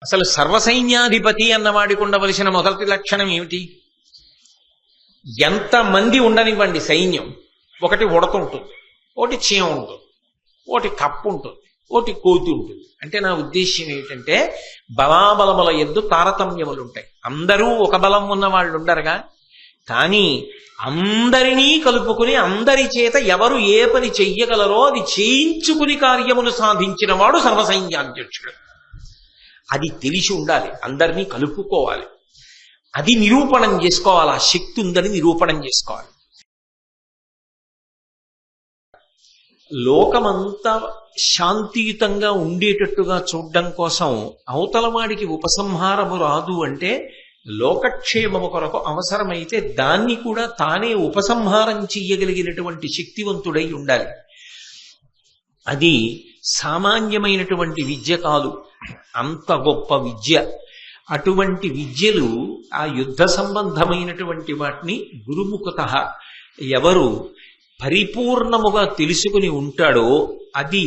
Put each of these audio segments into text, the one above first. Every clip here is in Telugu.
అసలు సర్వసైన్యాధిపతి అన్నవాడికి ఉండవలసిన మొదటి లక్షణం ఏమిటి? ఎంతమంది ఉండనివ్వండి సైన్యం, ఒకటి ఉడత ఉంటుంది, ఒకటి చీమ ఉంటుంది, ఒకటి కప్పు ఉంటుంది, ఒకటి కోతి ఉంటుంది. అంటే నా ఉద్దేశ్యం ఏమిటంటే బలాబలముల యందు తారతమ్యములు ఉంటాయి. అందరూ ఒక బలం ఉన్న వాళ్ళు ఉండరుగా. కానీ అందరినీ కలుపుకుని అందరి చేత ఎవరు ఏ పని చెయ్యగలరో అది చేయించుకుని కార్యమును సాధించిన వాడు సర్వసైన్యాధ్యక్షుడు. అది తెలిసి ఉండాలి, అందరినీ కలుపుకోవాలి, అది నిరూపణం చేసుకోవాలి, ఆ శక్తి ఉందని నిరూపణం చేసుకోవాలి. లోకమంతా శాంతియుతంగా ఉండేటట్టుగా చూడడం కోసం అవతలవాడికి ఉపసంహారము రాదు అంటే లోకక్షేమము కొరకు అవసరమైతే దాన్ని కూడా తానే ఉపసంహారం చెయ్యగలిగినటువంటి శక్తివంతుడై ఉండాలి. అది సామాన్యమైనటువంటి విద్య కాదు, అంత గొప్ప విద్య. అటువంటి విద్యలు, ఆ యుద్ధ సంబంధమైనటువంటి వాటిని గురుముఖతః ఎవరు పరిపూర్ణముగా తెలుసుకుని ఉంటాడో అది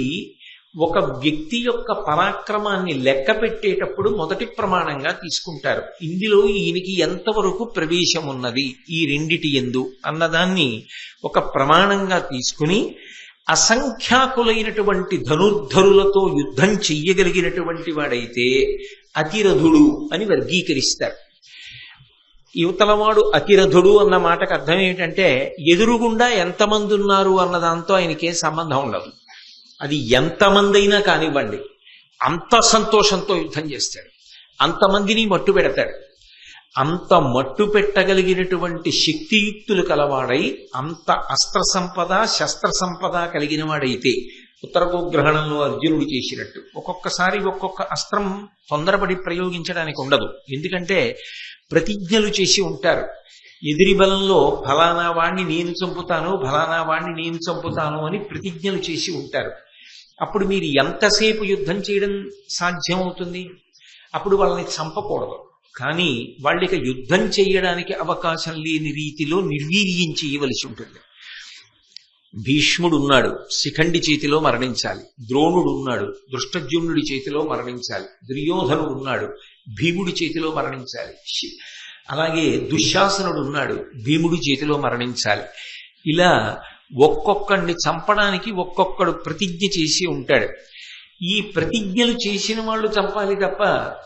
ఒక వ్యక్తి యొక్క పరాక్రమాన్ని లెక్క పెట్టేటప్పుడు మొదటి ప్రమాణంగా తీసుకుంటారు. ఇందులో ఈయనకి ఎంతవరకు ప్రవేశం ఉన్నది ఈ రెండిటి యందు అన్నదాన్ని ఒక ప్రమాణంగా తీసుకుని అసంఖ్యాకులైనటువంటి ధనుర్ధరులతో యుద్ధం చెయ్యగలిగినటువంటి వాడైతే అతిరథుడు అని వర్గీకరిస్తారు. యువతలవాడు అతిరథుడు అన్న మాటకు అర్థం ఏమిటంటే ఎదురుగుండా ఎంతమంది ఉన్నారు అన్న దాంతో ఆయనకే సంబంధం ఉండదు. అది ఎంతమంది అయినా కానివ్వండి, అంత సంతోషంతో యుద్ధం చేస్తాడు, అంతమందిని మట్టు పెడతాడు. అంత మట్టు పెట్టగలిగినటువంటి శక్తియుక్తులు కలవాడై అంత అస్త్ర సంపద శస్త్ర సంపద కలిగిన వాడైతే ఉత్తర గోగ్రహణంలో అర్జునుడు చేసినట్టు ఒక్కొక్కసారి ఒక్కొక్క అస్త్రం తొందరపడి ప్రయోగించడానికి ఉండదు. ఎందుకంటే ప్రతిజ్ఞలు చేసి ఉంటారు. ఎదిరి బలంలో ఫలానా వాణ్ణి నేను చంపుతాను, ఫలానా వాణ్ణి నేను చంపుతాను అని ప్రతిజ్ఞలు చేసి ఉంటారు. అప్పుడు మీరు ఎంతసేపు యుద్ధం చేయడం సాధ్యమవుతుంది? అప్పుడు వాళ్ళని చంపకూడదు, కానీ వాళ్ళకి యుద్ధం చేయడానికి అవకాశం లేని రీతిలో నిర్వీర్యం చేయవలసి ఉంటుంది. భీష్ముడు ఉన్నాడు, శిఖండి చేతిలో మరణించాలి. ద్రోణుడు ఉన్నాడు, దృష్టద్యుమ్నుడి చేతిలో మరణించాలి. దుర్యోధనుడు ఉన్నాడు, భీముడి చేతిలో మరణించాలి. అలాగే దుశ్శాసనుడు ఉన్నాడు, భీముడి చేతిలో మరణించాలి. ఇలా ఒక్కొక్కడిని చంపడానికి ఒక్కొక్కడు ప్రతిజ్ఞ చేసి ఉంటాడు. ఈ ప్రతిజ్ఞలు చేసిన వాళ్ళు చంపాలి తప్ప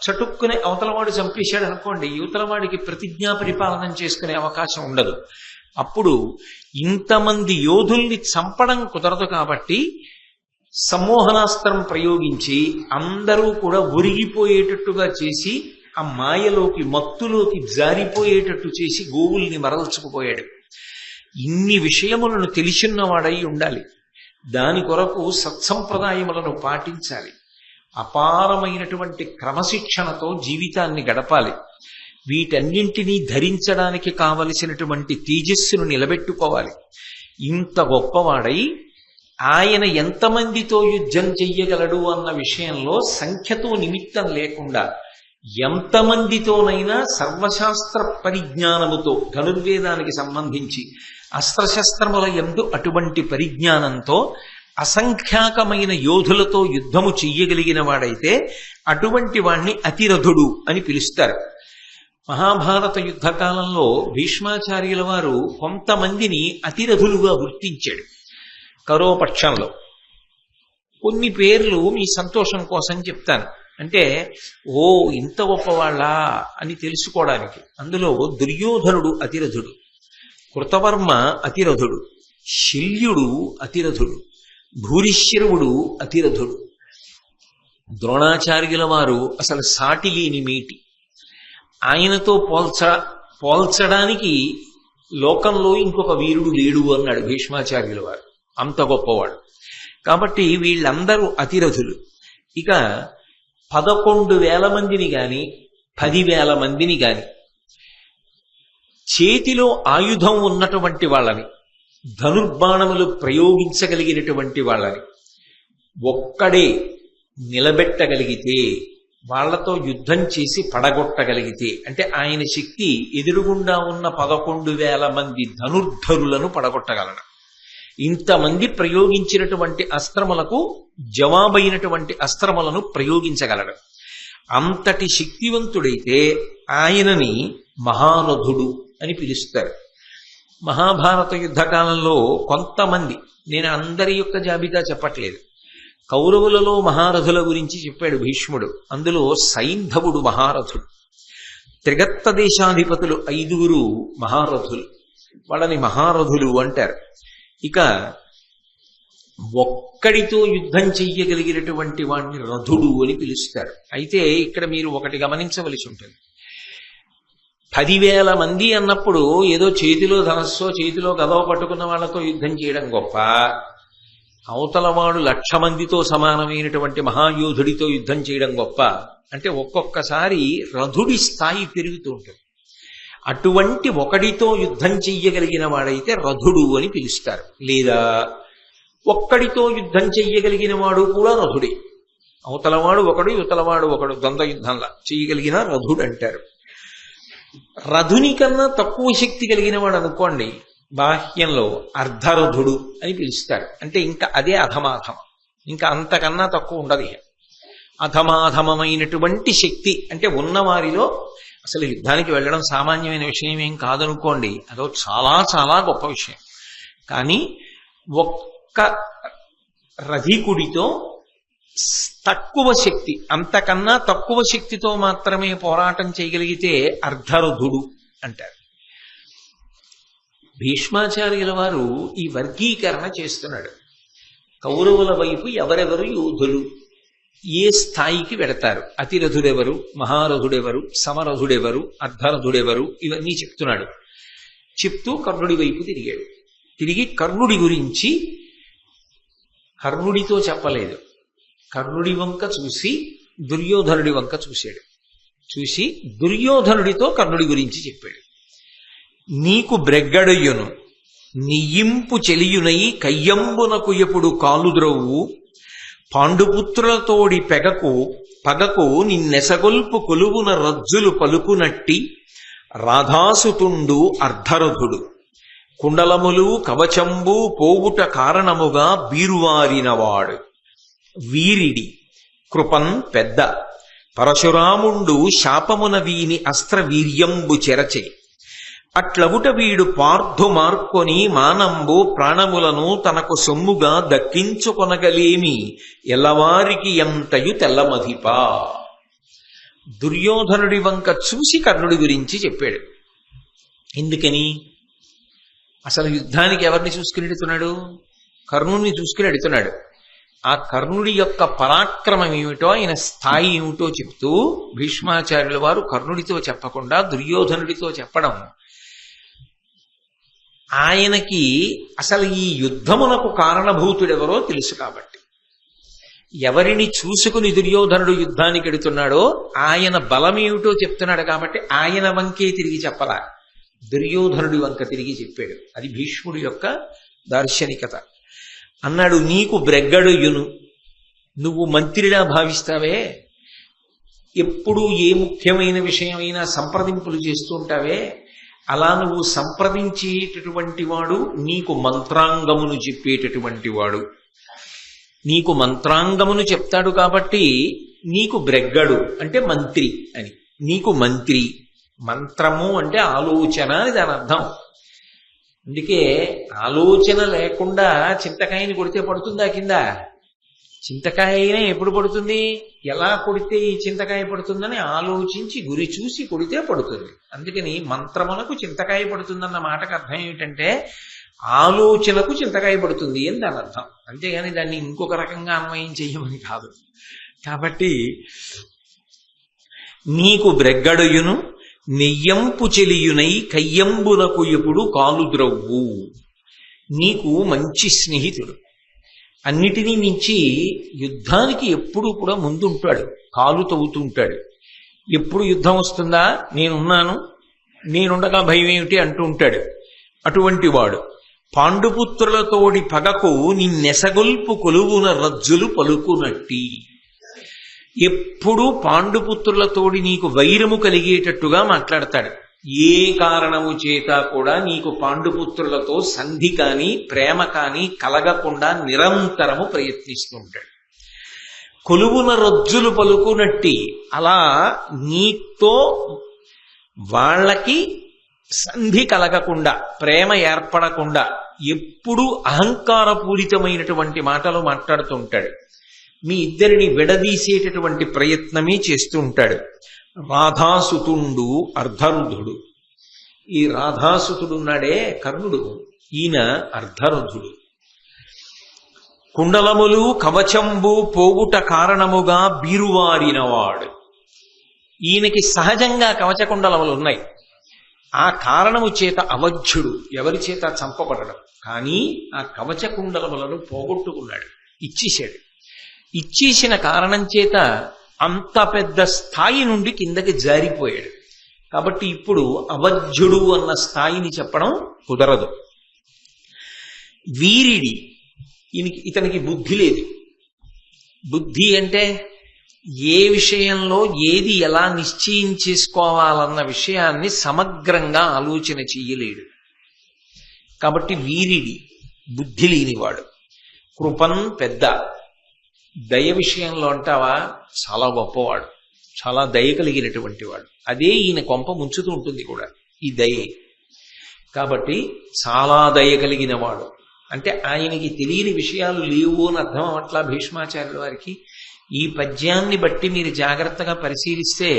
చటుక్కునే అవతలవాడు చంపేశాడు అనుకోండి, యువతలవాడికి ప్రతిజ్ఞా పరిపాలన చేసుకునే అవకాశం ఉండదు. అప్పుడు ఇంతమంది యోధుల్ని చంపడం కుదరదు. కాబట్టి సమ్మోహనాస్త్రం ప్రయోగించి అందరూ కూడా ఒరిగిపోయేటట్టుగా చేసి ఆ మాయలోకి మత్తులోకి జారిపోయేటట్టు చేసి గోవుల్ని మరల్చుకుపోయాడు. ఇన్ని విషయములను తెలిసిన్నవాడై ఉండాలి. దాని కొరకు సత్సంప్రదాయములను పాటించాలి. అపారమైనటువంటి క్రమశిక్షణతో జీవితాన్ని గడపాలి. వీటన్నింటినీ ధరించడానికి కావలసినటువంటి తేజస్సును నిలబెట్టుకోవాలి. ఇంత గొప్పవాడై ఆయన ఎంతమందితో యుద్ధం చెయ్యగలడు అన్న విషయంలో సంఖ్యతో నిమిత్తం లేకుండా ఎంతమందితోనైనా సర్వశాస్త్ర పరిజ్ఞానముతో ధనుర్వేదానికి సంబంధించి అస్త్రశస్త్రముల యందు అటువంటి పరిజ్ఞానంతో అసంఖ్యాకమైన యోధులతో యుద్ధము చెయ్యగలిగిన వాడైతే అటువంటి వాణ్ణి అతిరథుడు అని పిలుస్తారు. మహాభారత యుద్ధ కాలంలో భీష్మాచార్యుల వారు కొంతమందిని అతిరథులుగా గుర్తించాడు. కరోపక్షంలో కొన్ని పేర్లు మీ సంతోషం కోసం చెప్తాను. అంటే ఓ ఇంత గొప్పవాళ్ళా అని తెలుసుకోవడానికి. అందులో దుర్యోధనుడు అతిరథుడు, కృతవర్మ అతిరథుడు, శల్యుడు అతిరథుడు, భూరిశ్రవుడు అతిరథుడు. ద్రోణాచార్యుల వారు అసలు సాటి లేని మేటి. ఆయనతో పోల్చడానికి లోకంలో ఇంకొక వీరుడు లేడు అన్నాడు భీష్మాచార్యుల వారు, అంత గొప్పవాడు. కాబట్టి వీళ్ళందరూ అతిరథులు. ఇక 11,000 మందిని గాని 10,000 మందిని గాని చేతిలో ఆయుధం ఉన్నటువంటి వాళ్ళని, ధనుర్బాణములు ప్రయోగించగలిగినటువంటి వాళ్ళని ఒక్కడే నిలబెట్టగలిగితే, వాళ్లతో యుద్ధం చేసి పడగొట్టగలిగితే, అంటే ఆయన శక్తి ఎదురుగుండా ఉన్న 11,000 మంది ధనుర్ధరులను పడగొట్టగలడు. ఇంతమంది ప్రయోగించినటువంటి అస్త్రములకు జవాబైనటువంటి అస్త్రములను ప్రయోగించగలడు. అంతటి శక్తివంతుడైతే ఆయనని మహారథుడు అని పిలుస్తారు. మహాభారత యుద్ధకాలంలో కొంతమంది, నేను అందరి యొక్క జాబితా చెప్పట్లేదు, కౌరవులలో మహారథుల గురించి చెప్పాడు భీష్ముడు. అందులో సైంధవుడు మహారథుడు. త్రిగత్త దేశాధిపతులు 5 మహారథులు, వాళ్ళని మహారథులు అంటారు. ఇక ఒక్కడితో యుద్ధం చెయ్యగలిగినటువంటి వాడిని రథుడు అని పిలుస్తారు. అయితే ఇక్కడ మీరు ఒకటి గమనించవలసి ఉంటుంది. 10,000 మంది అన్నప్పుడు ఏదో చేతిలో ధనస్సో చేతిలో గదవ పట్టుకున్న వాళ్ళతో యుద్ధం చేయడం గొప్ప, అవతలవాడు 1,00,000 మందితో సమానమైనటువంటి మహాయోధుడితో యుద్ధం చేయడం గొప్ప అంటే ఒక్కొక్కసారి రథుడి స్థాయి పెరుగుతూ ఉంటుంది. అటువంటి ఒకడితో యుద్ధం చెయ్యగలిగిన వాడైతే రథుడు అని పిలుస్తారు. లేదా ఒక్కడితో యుద్ధం చెయ్యగలిగిన వాడు కూడా రథుడే. అవతలవాడు ఒకడు యువతలవాడు ఒకడు ద్వంద్వ యుద్ధంలా చెయ్యగలిగిన రథుడు అంటారు. రథుని కన్నా తక్కువ శక్తి కలిగిన వాడు అనుకోండి, బాహ్యంలో అర్ధరథుడు అని పిలుస్తారు. అంటే ఇంకా అదే అధమాధమం, ఇంకా అంతకన్నా తక్కువ ఉండదు. అధమాధమైనటువంటి శక్తి అంటే ఉన్నవారిలో అసలు యుద్ధానికి వెళ్ళడం సామాన్యమైన విషయం ఏం కాదనుకోండి, అదో చాలా చాలా గొప్ప విషయం. కానీ ఒక్క రథికుడితో తక్కువ శక్తి, అంతకన్నా తక్కువ శక్తితో మాత్రమే పోరాటం చేయగలిగితే అర్ధరథుడు అంటారు. భీష్మాచార్యుల వారు ఈ వర్గీకరణ చేస్తున్నాడు. కౌరవుల వైపు ఎవరెవరు యోధులు, ఏ స్థాయికి వెడతారు, అతిరథుడెవరు, మహారథుడెవరు, సమరథుడెవరు, అర్ధరథుడెవరు, ఇవన్నీ చెప్తున్నాడు. చెప్తూ కర్ణుడి వైపు తిరిగాడు. తిరిగి కర్ణుడి గురించి కర్ణుడితో చెప్పలేదు, కర్ణుడి వంక చూసి దుర్యోధనుడి వంక చూశాడు. చూసి దుర్యోధనుడితో కర్ణుడి గురించి చెప్పాడు. నీకు బ్రెగ్గడయ్యును నియింపు చెలియునై కయ్యంబునకు ఎప్పుడు కాలుద్రవ్వు పాండుపుత్రులతోడి పగకు నిన్నెసగొల్పు కొలువున రజ్జులు పలుకునట్టి రాధాసుతుండు అర్ధరథుడు కుండలములు కవచంబు పోవుట కారణముగా బీరువారినవాడు వీరిడి కృపన్ పెద్ద పరశురాముండు శాపమున వీని అస్త్ర వీర్యంబు చెరచే అట్లవుట వీడు పార్థు మార్కొని మానంబు ప్రాణములను తనకు సొమ్ముగా దక్కించుకొనగలేమి ఎల్లవారికి ఎంతయు తెల్లమధిపా. దుర్యోధనుడి వంక చూసి కర్ణుడి గురించి చెప్పాడు. ఎందుకని? అసలు యుద్ధానికి ఎవరిని చూసుకుని ఎడుతున్నాడు? కర్ణుడిని చూసుకుని ఎడుతున్నాడు. ఆ కర్ణుడి యొక్క పరాక్రమం ఏమిటో, ఆయన స్థాయి ఏమిటో చెప్తూ భీష్మాచార్యుల వారు కర్ణుడితో చెప్పకుండా దుర్యోధనుడితో చెప్పడం, ఆయనకి అసలు ఈ యుద్ధమునకు కారణభూతుడెవరో తెలుసు కాబట్టి. ఎవరిని చూసుకుని దుర్యోధనుడు యుద్ధానికి ఎడుతున్నాడో ఆయన బలమేమిటో చెప్తున్నాడు కాబట్టి ఆయన వంకే తిరిగి చెప్పలా, దుర్యోధనుడి వంక తిరిగి చెప్పాడు. అది భీష్ముడి యొక్క దార్శనికత. అన్నాడు, నీకు బ్రెగ్గడుయును, నువ్వు మంత్రిలా భావిస్తావే, ఎప్పుడూ ఏ ముఖ్యమైన విషయమైనా సంప్రదింపులు చేస్తూ ఉంటావే, అలా నువ్వు సంప్రదించేటటువంటి వాడు నీకు మంత్రాంగమును చెప్పేటటువంటి వాడు. నీకు మంత్రాంగమును చెప్తాడు కాబట్టి నీకు బ్రెగ్గడు అంటే మంత్రి అని. నీకు మంత్రి, మంత్రము అంటే ఆలోచన అని దాని అర్థం. అందుకే ఆలోచన లేకుండా చింతకాయని కొడితే పడుతుందా కింద? చింతకాయ అయినా ఎప్పుడు పడుతుంది? ఎలా కొడితే ఈ చింతకాయ పడుతుందని ఆలోచించి గురి చూసి కొడితే పడుతుంది. అందుకని మంత్రమునకు చింతకాయ పడుతుందన్న మాటకు అర్థం ఏమిటంటే ఆలోచనకు చింతకాయ పడుతుంది అని దాని అర్థం. అంతేగాని దాన్ని ఇంకొక రకంగా అన్వయం చేయమని కాదు. కాబట్టి నీకు బ్రెగ్గడుయును నెయ్యంపు చెలియునై కయ్యంబునకు ఎప్పుడు కాలుద్రవ్వు. నీకు మంచి స్నేహితుడు, అన్నిటినీ మించి యుద్ధానికి ఎప్పుడు కూడా ముందుంటాడు, కాలు తవ్వుతుంటాడు. ఎప్పుడు యుద్ధం వస్తుందా, నేనున్నాను, నేనుండగా భయం ఏమిటి అంటూ ఉంటాడు. అటువంటి వాడు పాండుపుత్రులతోడి పగకు నిన్నెసగొల్పు కొలువున రజ్జులు పలుకునట్టి. ఎప్పుడూ పాండుపుత్రులతోడి నీకు వైరము కలిగేటట్టుగా మాట్లాడతాడు. ఏ కారణము చేత కూడా నీకు పాండుపుత్రులతో సంధి కానీ ప్రేమ కానీ కలగకుండా నిరంతరము ప్రయత్నిస్తూ ఉంటాడు. కొలువున రొజ్జులు పలుకునట్టి అలా నీతో వాళ్ళకి సంధి కలగకుండా, ప్రేమ ఏర్పడకుండా ఎప్పుడూ అహంకారపూరితమైనటువంటి మాటలు మాట్లాడుతూ ఉంటాడు. మీ ఇద్దరిని విడదీసేటటువంటి ప్రయత్నమే చేస్తూ ఉంటాడు. రాధాసుతుండు అర్ధరుధుడు. ఈ రాధాసుతుడున్నాడే కర్ణుడు, ఈయన అర్ధరుధుడు. కుండలములు కవచంబు పోగుట కారణముగా బీరువారినవాడు. ఈయనకి సహజంగా కవచకుండలములు ఉన్నాయి. ఆ కారణము చేత అవధ్యుడు, ఎవరి చేత చంపబడడం. కానీ ఆ కవచకుండలములను పోగొట్టుకున్నాడు, ఇచ్చేశాడు. ఇచ్చేసిన కారణం చేత అంత పెద్ద స్థాయి నుండి కిందకి జారిపోయాడు. కాబట్టి ఇప్పుడు అవధ్యుడు అన్న స్థాయిని చెప్పడం కుదరదు. వీరిడి, ఇతనికి బుద్ధి లేదు. బుద్ధి అంటే ఏ విషయంలో ఏది ఎలా నిశ్చయం చేసుకోవాలన్న విషయాన్ని సమగ్రంగా ఆలోచన చెయ్యలేడు. కాబట్టి వీరిడి, బుద్ధి లేనివాడు. కృపన్ పెద్ద, దయ విషయంలో అంటావా చాలా గొప్పవాడు, చాలా దయ కలిగినటువంటి వాడు. అదే ఈయన కొంప ముంచుతూ ఉంటుంది కూడా, ఈ దయే. కాబట్టి చాలా దయ కలిగిన వాడు అంటే ఆయనకి తెలియని విషయాలు లేవు అని అర్థం అవట్లా భీష్మాచార్యుల వారికి. ఈ పద్యాన్ని బట్టి మీరు జాగ్రత్తగా పరిశీలిస్తే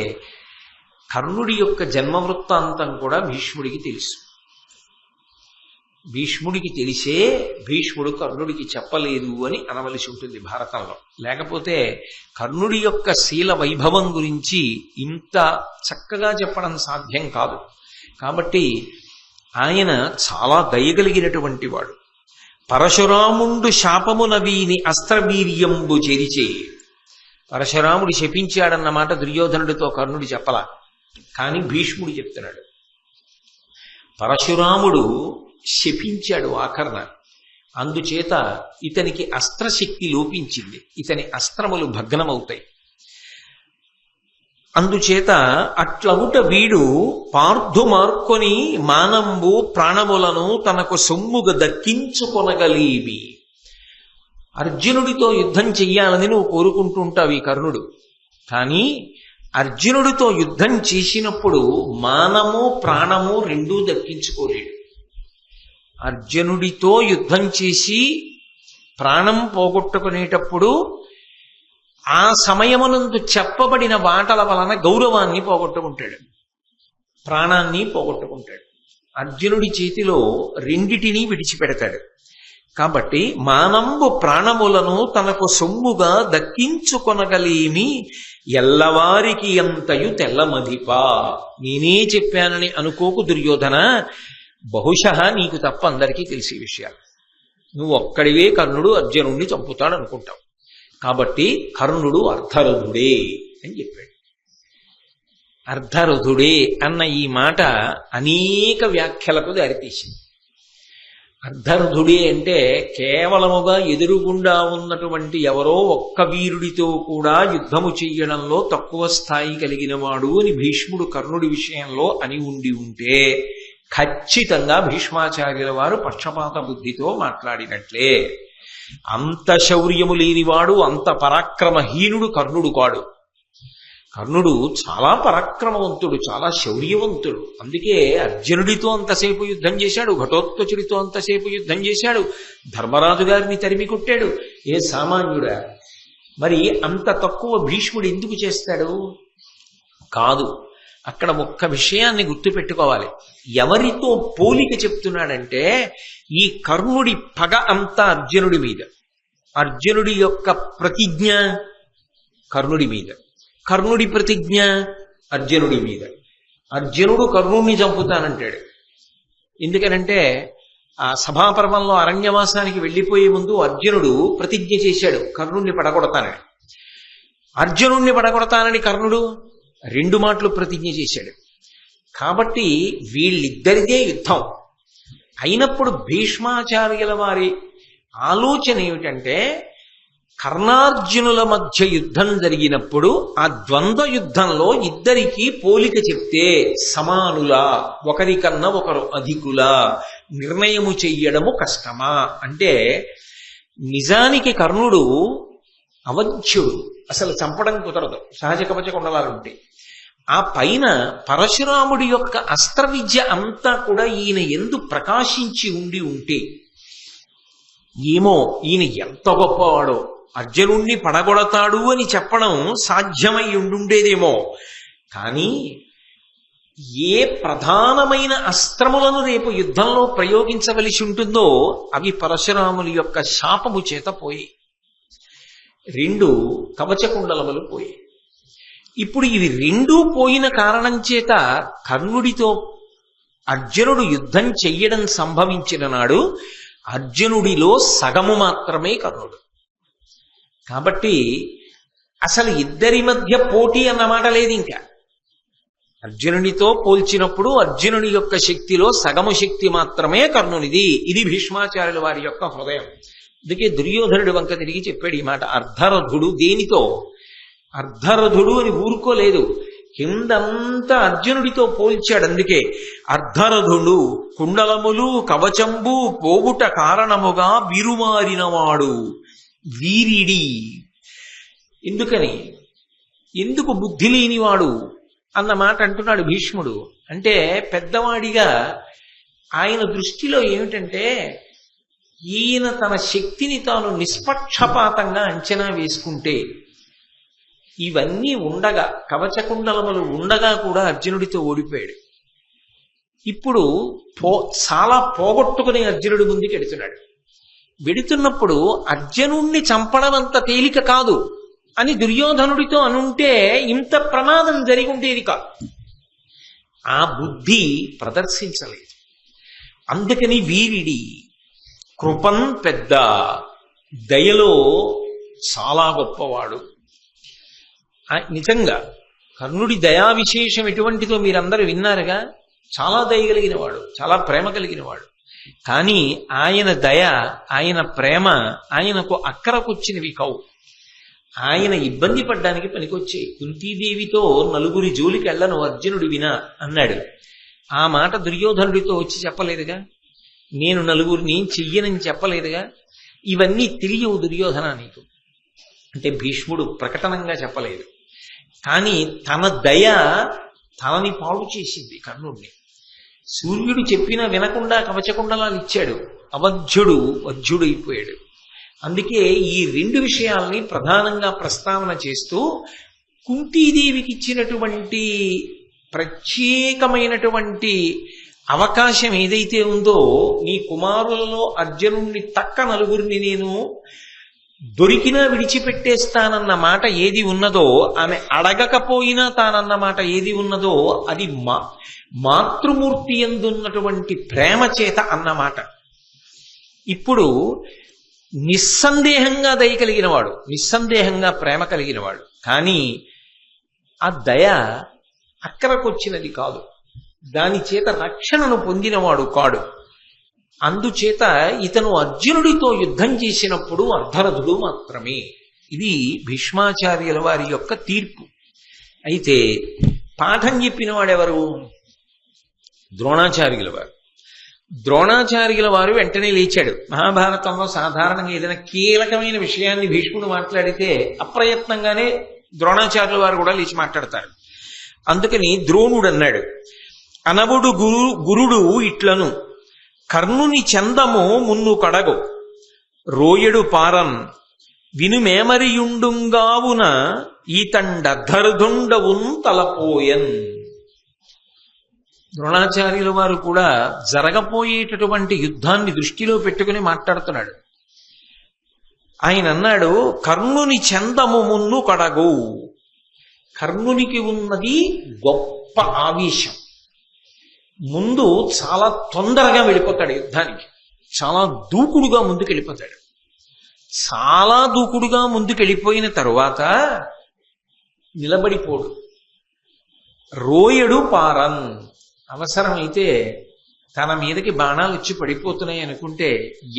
కర్ణుడి యొక్క జన్మవృత్తాంతం కూడా భీష్ముడికి తెలుసు. భీష్ముడికి తెలిసే భీష్ముడు కర్ణుడికి చెప్పలేదు అని అనవలసి ఉంటుంది భారతంలో. లేకపోతే కర్ణుడి యొక్క శీల వైభవం గురించి ఇంత చక్కగా చెప్పడం సాధ్యం కాదు. కాబట్టి ఆయన చాలా దయగలిగినటువంటి వాడు. పరశురాముండు శాపమున వీని అస్త్రవీర్యంబు చెరిచే. పరశురాముడు శపించాడన్నమాట దుర్యోధనుడితో కర్ణుడి చెప్పలా, కానీ భీష్ముడు చెప్తున్నాడు. పరశురాముడు శపించాడు ఆఖరణ, అందుచేత ఇతనికి అస్త్రశక్తి లోపించింది, ఇతని అస్త్రములు భగ్నమవుతాయి. అందుచేత అట్లవుట వీడు పార్థు మార్కొని మానంబు ప్రాణములను తనకు సొమ్ముగా దక్కించుకొనగలీవి. అర్జునుడితో యుద్ధం చెయ్యాలని నువ్వు కోరుకుంటూ ఉంటావు ఈ కర్ణుడు. కానీ అర్జునుడితో యుద్ధం చేసినప్పుడు మానము ప్రాణము రెండూ దక్కించుకోలేడు. అర్జునుడితో యుద్ధం చేసి ప్రాణం పోగొట్టుకునేటప్పుడు ఆ సమయమునందు చెప్పబడిన మాటల వలన గౌరవాన్ని పోగొట్టుకుంటాడు, ప్రాణాన్ని పోగొట్టుకుంటాడు. అర్జునుడి చేతిలో రెండిటినీ విడిచిపెడతాడు. కాబట్టి మానంబు ప్రాణములను తనకు సొమ్ముగా దక్కించుకొనగలేమి ఎల్లవారికి అంతయు తెల్లమధిపా. నేనే చెప్పానని అనుకోకు దుర్యోధన, బహుశః నీకు తప్ప అందరికీ తెలిసే విషయాలు. నువ్వు ఒక్కడివే కర్ణుడు అర్జునుడిని చంపుతాడు అనుకుంటావు. కాబట్టి కర్ణుడు అర్ధరథుడే అని చెప్పాడు. అర్ధరథుడే అన్న ఈ మాట అనేక వ్యాఖ్యలకు దారితీసింది. అర్ధరథుడే అంటే కేవలముగా ఎదురుగుండా ఉన్నటువంటి ఎవరో ఒక్క వీరుడితో కూడా యుద్ధము చెయ్యడంలో తక్కువ స్థాయి కలిగిన వాడు అని భీష్ముడు కర్ణుడి విషయంలో అని ఉండి ఉంటే ఖచ్చితంగా భీష్మాచార్యుల వారు పక్షపాత బుద్ధితో మాట్లాడినట్లే. అంత శౌర్యము లేనివాడు, అంత పరాక్రమహీనుడు కర్ణుడు కాడు. కర్ణుడు చాలా పరాక్రమవంతుడు, చాలా శౌర్యవంతుడు. అందుకే అర్జునుడితో అంతసేపు యుద్ధం చేశాడు, ఘటోత్కచుడితో అంతసేపు యుద్ధం చేశాడు, ధర్మరాజు గారిని తరిమి కొట్టాడు. ఏ సామాన్యుడా? మరి అంత తక్కువ భీష్ముడు ఎందుకు చేస్తాడు? కాదు, అక్కడ ఒక్క విషయాన్ని గుర్తుపెట్టుకోవాలి. ఎవరితో పోలిక చెప్తున్నాడంటే ఈ కర్ణుడి పగ అంతా అర్జునుడి మీద, అర్జునుడి యొక్క ప్రతిజ్ఞ కర్ణుడి మీద, కర్ణుడి ప్రతిజ్ఞ అర్జునుడి మీద. అర్జునుడు కర్ణుడిని చంపుతానంటాడు. ఎందుకనంటే ఆ సభాపర్వంలో అరణ్యవాసానికి వెళ్ళిపోయే ముందు అర్జునుడు ప్రతిజ్ఞ చేశాడు కర్ణుడిని పడగొడతానని. అర్జునుడిని పడగొడతానని కర్ణుడు 2 మాటలు ప్రతిజ్ఞ చేశాడు. కాబట్టి వీళ్ళిద్దరిదే యుద్ధం అయినప్పుడు భీష్మాచార్యుల వారి ఆలోచన ఏమిటంటే కర్ణార్జునుల మధ్య యుద్ధం జరిగినప్పుడు ఆ ద్వంద్వ యుద్ధంలో ఇద్దరికీ పోలిక చెప్తే సమానులా, ఒకరికన్నా ఒకరు అధికులా నిర్ణయము చెయ్యడము కష్టమా అంటే, నిజానికి కర్ణుడు అవధ్యుడు, అసలు చంపడం కుదరదు, సహజ కవచ కుండలాలుంటే. ఆ పైన పరశురాముడి యొక్క అస్త్ర విద్య అంతా కూడా ఈయన ఎందు ప్రకాశించి ఉంటే ఏమో ఈయన ఎంత గొప్పవాడో, అర్జునుణ్ణి పడగొడతాడు అని చెప్పడం సాధ్యమై ఉండుండేదేమో. కానీ ఏ ప్రధానమైన అస్త్రములను రేపు యుద్ధంలో ప్రయోగించవలసి ఉంటుందో అవి పరశురాముని యొక్క శాపము చేత పోయి 2 కవచకుండలములు పోయి. ఇప్పుడు ఇవి 2 పోయిన కారణం చేత కర్ణుడితో అర్జునుడు యుద్ధం చెయ్యడం సంభవించిన నాడు అర్జునుడిలో సగము మాత్రమే కర్ణుడు. కాబట్టి అసలు ఇద్దరి మధ్య పోటీ అన్నమాట లేదు. ఇంకా అర్జునునితో పోల్చినప్పుడు అర్జునుని యొక్క శక్తిలో సగము శక్తి మాత్రమే కర్ణునిది. ఇది భీష్మాచార్యుల వారి యొక్క హృదయం. అందుకే దుర్యోధనుడి వంక తిరిగి చెప్పాడు ఈ మాట. అర్ధరథుడు దేనితో? అర్ధరథుడు అని ఊరుకోలేదు, కిందంతా అర్జునుడితో పోల్చాడు. అందుకే అర్ధరథుడు కుండలములు కవచంబు పోగుట కారణముగా విరుమారినవాడు వీరిడి. ఎందుకు బుద్ధి లేనివాడు అన్న మాట అంటున్నాడు భీష్ముడు. అంటే పెద్దవాడిగా ఆయన దృష్టిలో ఏమిటంటే ఈయన తన శక్తిని తాను నిష్పక్షపాతంగా అంచనా వేసుకుంటే ఇవన్నీ ఉండగా, కవచకుండలములు ఉండగా కూడా అర్జునుడితో ఓడిపోయాడు. ఇప్పుడు చాలా పోగొట్టుకుని అర్జునుడి ముందుకు వెడుతున్నప్పుడు అర్జునుణ్ణి చంపడం అంత తేలిక కాదు అని దుర్యోధనుడితో అనుంటే ఇంత ప్రమాదం జరిగి ఉండేది కాదు. ఆ బుద్ధి ప్రదర్శించలేదు. అందుకని వీరిడి కృపం పెద్ద, దయలో చాలా గొప్పవాడు. నిజంగా కర్ణుడి దయా విశేషం ఎటువంటిదో మీరందరూ విన్నారుగా. చాలా దయ కలిగిన వాడు, చాలా ప్రేమ కలిగిన వాడు. కానీ ఆయన దయ, ఆయన ప్రేమ ఆయనకు అక్కరకొచ్చినవి కావు. ఆయన ఇబ్బంది పడ్డానికి పనికొచ్చాయి. కుంతీదేవితో 4 జోలికి వెళ్ళను అర్జునుడు వినా అన్నాడు. ఆ మాట దుర్యోధనుడితో వచ్చి చెప్పలేదుగా. నేను 4 చెయ్యనని చెప్పలేదుగా. ఇవన్నీ తెలియవు దుర్యోధన నీకు అంటే భీష్ముడు ప్రకటనంగా చెప్పలేదు. కానీ తన దయ తనని పాడు చేసింది కర్ణుడిని. సూర్యుడు చెప్పినా వినకుండా కవచకుండలాలు ఇచ్చాడు. అవధ్యుడు వధ్యుడైపోయాడు. అందుకే ఈ 2 విషయాల్ని ప్రధానంగా ప్రస్తావన చేస్తూ కుంతీదేవికి ఇచ్చినటువంటి ప్రత్యేకమైనటువంటి అవకాశం ఏదైతే ఉందో, నీ కుమారులలో అర్జునుణ్ణి తక్క 4 నేను దొరికినా విడిచిపెట్టేస్తానన్న మాట ఏది ఉన్నదో, ఆమె అడగకపోయినా తానన్న మాట ఏది ఉన్నదో అది మాతృమూర్తి యందున్నటువంటి ప్రేమ చేత అన్నమాట. ఇప్పుడు నిస్సందేహంగా దయ కలిగినవాడు, నిస్సందేహంగా ప్రేమ కలిగినవాడు. కానీ ఆ దయ అక్కరకొచ్చినది కాదు, దాని చేత రక్షణను పొందినవాడు కాడు. అందుచేత ఇతను అర్జునుడితో యుద్ధం చేసినప్పుడు అర్ధరథుడు మాత్రమే. ఇది భీష్మాచార్యుల వారి యొక్క తీర్పు. అయితే పాఠం చెప్పిన వాడెవరు? ద్రోణాచార్యుల వారు. ద్రోణాచార్యుల వారు వెంటనే లేచాడు. మహాభారతంలో సాధారణంగా ఏదైనా కీలకమైన విషయాన్ని భీష్ముడు మాట్లాడితే అప్రయత్నంగానే ద్రోణాచార్యుల వారు కూడా లేచి మాట్లాడతారు. అందుకని ద్రోణుడు అన్నాడు, అనవుడు గురుడు ఇట్లను కర్ణుని చందము మున్ను కడగు రోయడు పారన్ వినుమేమరియుండుంగావున ఈతండర్ధరుదుండవున్ తలపోయన్. ద్రోణాచార్యుల వారు కూడా జరగపోయేటటువంటి యుద్ధాన్ని దృష్టిలో పెట్టుకుని మాట్లాడుతున్నాడు. ఆయన అన్నాడు, కర్ణుని చందము మున్ను కడగు. కర్ణునికి ఉన్నది గొప్ప ఆవేశం. ముందు చాలా తొందరగా వెళ్ళిపోతాడు యుద్ధానికి, చాలా దూకుడుగా ముందుకెళ్ళిపోతాడు. చాలా దూకుడుగా ముందుకెళ్ళిపోయిన తరువాత నిలబడిపోడు. రోయడు పారన్, అవసరమైతే తన మీదకి బాణాలు వచ్చి పడిపోతున్నాయి అనుకుంటే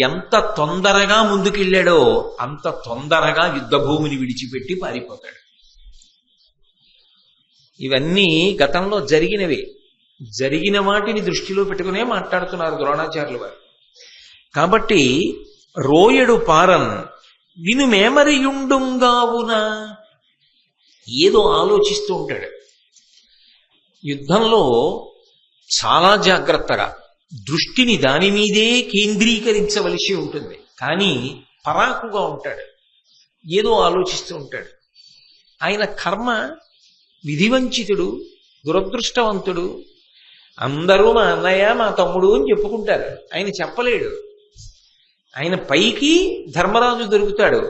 ఎంత తొందరగా ముందుకెళ్ళాడో అంత తొందరగా యుద్ధభూమిని విడిచిపెట్టి పారిపోతాడు. ఇవన్నీ గతంలో జరిగినవే. జరిగిన వాటిని దృష్టిలో పెట్టుకునే మాట్లాడుతున్నారు ద్రోణాచార్యుల వారు. కాబట్టి రోయడు పారన్ వినుమేమరియుండుంగావున ఏదో ఆలోచిస్తూ ఉంటాడు. యుద్ధంలో చాలా జాగ్రత్తగా దృష్టిని దాని మీదే కేంద్రీకరించవలసి ఉంటుంది. కానీ పరాకుగా ఉంటాడు, ఏదో ఆలోచిస్తూ ఉంటాడు. ఆయన కర్మ విధివంచితుడు, దురదృష్టవంతుడు. అందరూ మా అన్నయ్య మా తమ్ముడు అని చెప్పుకుంటారు, ఆయన చెప్పలేడు. ఆయన పైకి ధర్మరాజు దొరుకుతాడు,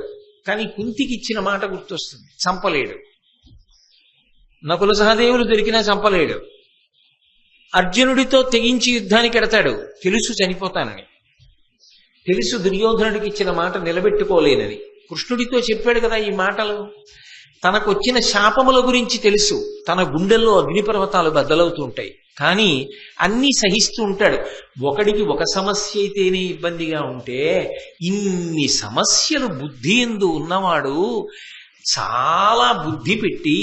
కానీ కుంతికి ఇచ్చిన మాట గుర్తొస్తుంది, చంపలేడు. నకుల సహదేవులు దొరికినా చంపలేడు. అర్జునుడితో తెగించి యుద్ధానికి ఎడతాడు, తెలుసు చనిపోతానని, తెలుసు దుర్యోధనుడికి ఇచ్చిన మాట నిలబెట్టుకోలేనని. కృష్ణుడితో చెప్పాడు కదా ఈ మాటలు. తనకొచ్చిన శాపముల గురించి తెలుసు, తన గుండెల్లో అగ్నిపర్వతాలు బద్దలవుతూ ఉంటాయి, కానీ అన్నీ సహిస్తూ ఉంటాడు. ఒకడికి ఒక సమస్య అయితేనే ఇబ్బందిగా ఉంటే ఇన్ని సమస్యలు బుద్ధి ఎందు ఉన్నవాడు చాలా బుద్ధి పెట్టి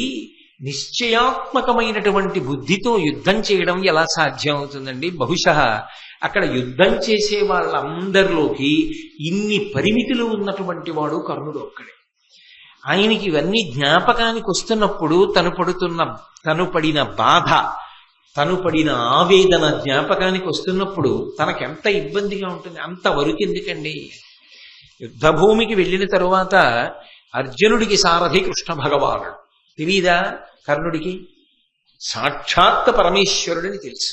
నిశ్చయాత్మకమైనటువంటి బుద్ధితో యుద్ధం చేయడం ఎలా సాధ్యం అవుతుందండి? బహుశా అక్కడ యుద్ధం చేసే వాళ్ళందరిలోకి ఇన్ని పరిమితులు ఉన్నటువంటి వాడు కర్ణుడు ఒక్కడే. ఆయనకి ఇవన్నీ జ్ఞాపకానికి వస్తున్నప్పుడు తను పడిన బాధ, తను పడిన ఆవేదన జ్ఞాపకానికి వస్తున్నప్పుడు తనకెంత ఇబ్బందిగా ఉంటుంది. అంతవరకు ఎందుకండి? యుద్ధభూమికి వెళ్ళిన తరువాత అర్జునుడికి సారథి కృష్ణ భగవానుడు. తెలీదా కర్ణుడికి? సాక్షాత్ పరమేశ్వరుడిని తెలుసు.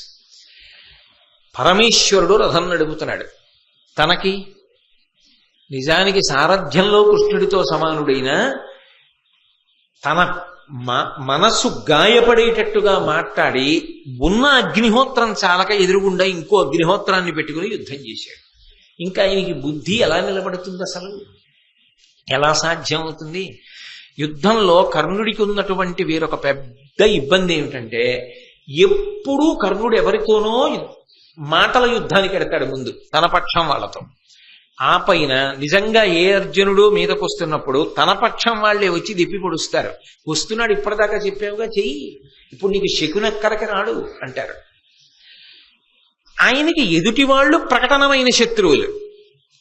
పరమేశ్వరుడు రథం నడుపుతున్నాడు. తనకి నిజానికి సారథ్యంలో కృష్ణుడితో సమానుడైన తన మనసు గాయపడేటట్టుగా మాట్లాడి ఉన్న అగ్నిహోత్రం చాలక ఎదురుగుండా ఇంకో అగ్నిహోత్రాన్ని పెట్టుకుని యుద్ధం చేశాడు. ఇంకా ఆయనకి బుద్ధి ఎలా నిలబడుతుంది? అసలు ఎలా సాధ్యం అవుతుంది? యుద్ధంలో కర్ణుడికి ఉన్నటువంటి వేరొక పెద్ద ఇబ్బంది ఏమిటంటే, ఎప్పుడూ కర్ణుడు ఎవరితోనో మాటల యుద్ధానికి ఎడతాడు ముందు తన పక్షం వాళ్ళతో. ఆ పైన నిజంగా ఏ అర్జునుడు మీదకు వస్తున్నప్పుడు తన పక్షం వాళ్లే వచ్చి దిప్పి పొడుస్తారు. వస్తున్నాడు, ఇప్పటిదాకా చెప్పావుగా చెయ్యి, ఇప్పుడు నీకు శకునక్కరకి రాడు అంటారు. ఆయనకి ఎదుటి వాళ్ళు ప్రకటనమైన శత్రువులు,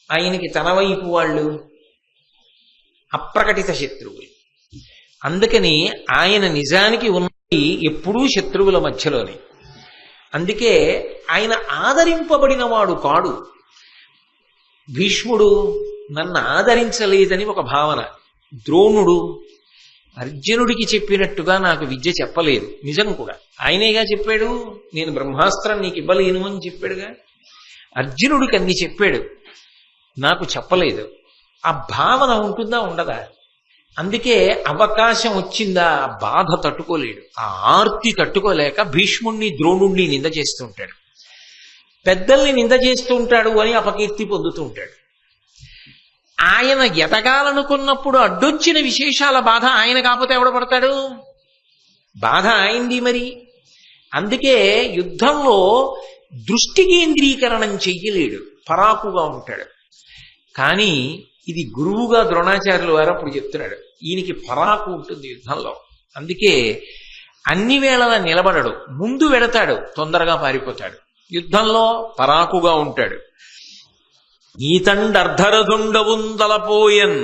ఆయనకి తన వైపు వాళ్ళు అప్రకటిత శత్రువులు. అందుకని ఆయన నిజానికి ఉన్నది ఎప్పుడూ శత్రువుల మధ్యలోనే. అందుకే ఆయన ఆదరింపబడిన వాడు కాడు. భీష్ముడు నన్ను ఆదరించలేదని ఒక భావన. ద్రోణుడు అర్జునుడికి చెప్పినట్టుగా నాకు విద్య చెప్పలేదు. నిజం కూడా ఆయనేగా చెప్పాడు, నేను బ్రహ్మాస్త్రం నీకు ఇవ్వలేను అని చెప్పాడుగా. అర్జునుడికి అన్ని చెప్పాడు, నాకు చెప్పలేదు. ఆ భావన ఉంటుందా ఉండదా? అందుకే అవకాశం వచ్చిందా బాధ తట్టుకోలేడు, ఆ ఆర్తి తట్టుకోలేక భీష్ముణ్ణి ద్రోణుణ్ణి నింద చేస్తూ ఉంటాడు, పెద్దల్ని నింద చేస్తూ ఉంటాడు అని అపకీర్తి పొందుతూ ఉంటాడు. ఆయన ఎదగాలనుకున్నప్పుడు అడ్డొచ్చిన విశేషాల బాధ ఆయన కాకపోతే ఎవడ పడతాడు? బాధ ఆయనది మరి. అందుకే యుద్ధంలో దృష్టి కేంద్రీకరణం చెయ్యలేడు, పరాకుగా ఉంటాడు. కానీ ఇది గురువుగా ద్రోణాచార్యుల వారు అప్పుడు చెప్తున్నాడు, ఈయనకి పరాకు ఉంటుంది యుద్ధంలో. అందుకే అన్ని వేళలా నిలబడడు, ముందు వెడతాడు, తొందరగా పారిపోతాడు. యుద్ధంలో పరాకుగా ఉంటాడు. ఈతండర్ధరదుండవుందలపోయన్,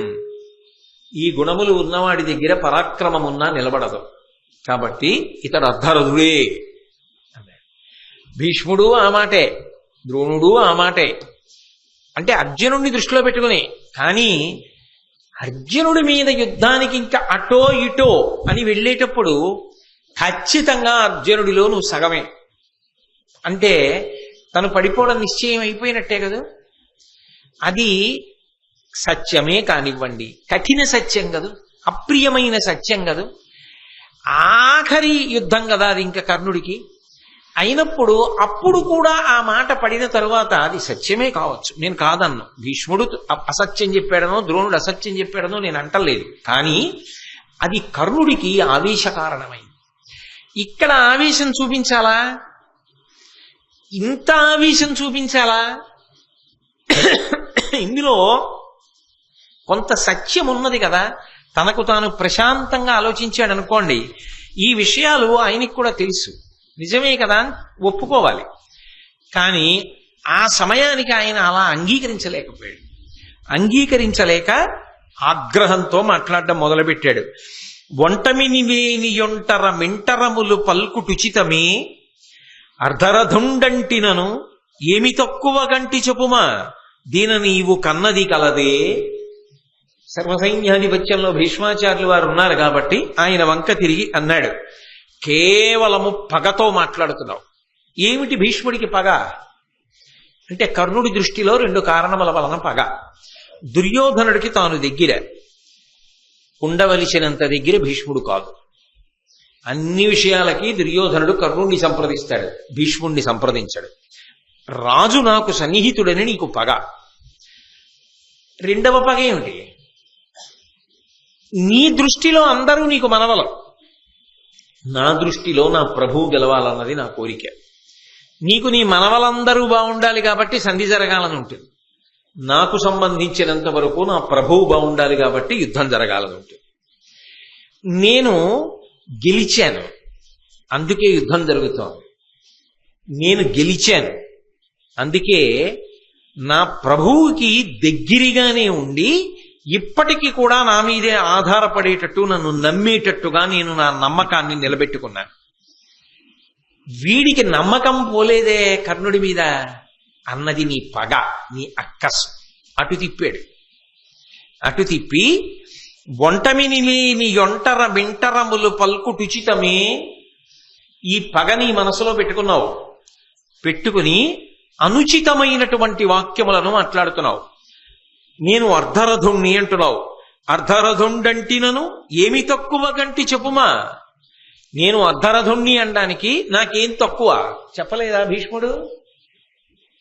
ఈ గుణములు ఉన్నవాడి దగ్గర పరాక్రమమున్నా నిలబడదు. కాబట్టి ఇతడు అర్ధరథుడే అన్నాడు. భీష్ముడు ఆ మాటే, ద్రోణుడు ఆ మాటే. అంటే అర్జునుడిని దృష్టిలో పెట్టుకుని. కానీ అర్జునుడి మీద యుద్ధానికి ఇంకా అటో ఇటో అని వెళ్ళేటప్పుడు ఖచ్చితంగా అర్జునుడిలో నువ్వు సగమే అంటే తను పడిపోవడం నిశ్చయం అయిపోయినట్టే కదా. అది సత్యమే కానివ్వండి, కఠిన సత్యం కదూ, అప్రియమైన సత్యం కదూ, ఆఖరి యుద్ధం కదా అది ఇంకా కర్ణుడికి. అయినప్పుడు అప్పుడు కూడా ఆ మాట పడిన తరువాత అది సత్యమే కావచ్చు, నేను కాదన్ను. భీష్ముడు అసత్యం చెప్పాడనో ద్రోణుడు అసత్యం చెప్పాడనో నేను అంటలేదు. కానీ అది కర్ణుడికి ఆవేశ కారణమైంది. ఇక్కడ ఆవేశం చూపించాలా? ఇంత ఆవేశం చూపించాలా? ఇందులో కొంత సత్యం ఉన్నది కదా. తనకు తాను ప్రశాంతంగా ఆలోచించాడు అనుకోండి, ఈ విషయాలు ఆయనకి కూడా తెలుసు, నిజమే కదా ఒప్పుకోవాలి. కానీ ఆ సమయానికి ఆయన అలా అంగీకరించలేకపోయాడు. అంగీకరించలేక ఆగ్రహంతో మాట్లాడడం మొదలుపెట్టాడు. ఒంటమిని వేని యొంటర మింటరములు పల్కుటుచితమే అర్ధరథుండంటినను ఏమి తక్కువ గంటి చెప్పుమా దీన నీవు కన్నది కలదే. సర్వసైన్యాధిపత్యంలో భీష్మాచార్యులు వారు ఉన్నారు కాబట్టి ఆయన వంక తిరిగి అన్నాడు, కేవలము పగతో మాట్లాడుతున్నావు. ఏమిటి భీష్ముడికి పగ అంటే, కర్ణుడి దృష్టిలో 2 కారణముల వలన పగ. దుర్యోధనుడికి తాను దగ్గర, ఉండవలసినంత దగ్గర భీష్ముడు కాదు. అన్ని విషయాలకి దుర్యోధనుడు కర్ణుడిని సంప్రదిస్తాడు, భీష్ముడిని సంప్రదించాడు. రాజు నాకు సన్నిహితుడని నీకు పగ. రెండవ పగ ఏమిటి? నీ దృష్టిలో అందరూ నీకు మనవలం, నా దృష్టిలో నా ప్రభువు గెలవాలన్నది నా కోరిక. నీకు నీ మనవలందరూ బాగుండాలి కాబట్టి సంధి జరగాలని ఉంటుంది. నాకు సంబంధించినంత వరకు నా ప్రభువు బాగుండాలి కాబట్టి యుద్ధం జరగాలని ఉంటుంది. నేను గెలిచాను, అందుకే యుద్ధం జరుగుతోంది. నేను గెలిచాను, అందుకే నా ప్రభువుకి దగ్గరగానే ఉండి ఇప్పటికీ కూడా నా మీదే ఆధారపడేటట్టు, నన్ను నమ్మేటట్టుగా నేను నా నమ్మకాన్ని నిలబెట్టుకున్నాను. వీడికి నమ్మకం పోలేదే కర్ణుడి మీద అన్నది నీ పగ, నీ అక్కసు. అటు తిప్పాడు. అటు తిప్పి ఒంటమిని లేని యొంటర మింటరములు పల్కుటుచితమే, ఈ పగ నీ మనసులో పెట్టుకున్నావు. పెట్టుకుని అనుచితమైనటువంటి వాక్యములను మాట్లాడుతున్నావు. నేను అర్ధరథుణ్ణి అంటున్నావు. అర్ధరథుండంటినను ఏమి తక్కువ గంటి చెప్పుమా. నేను అర్ధరథుణ్ణి అనడానికి నాకేం తక్కువ చెప్పలేదా భీష్ముడు?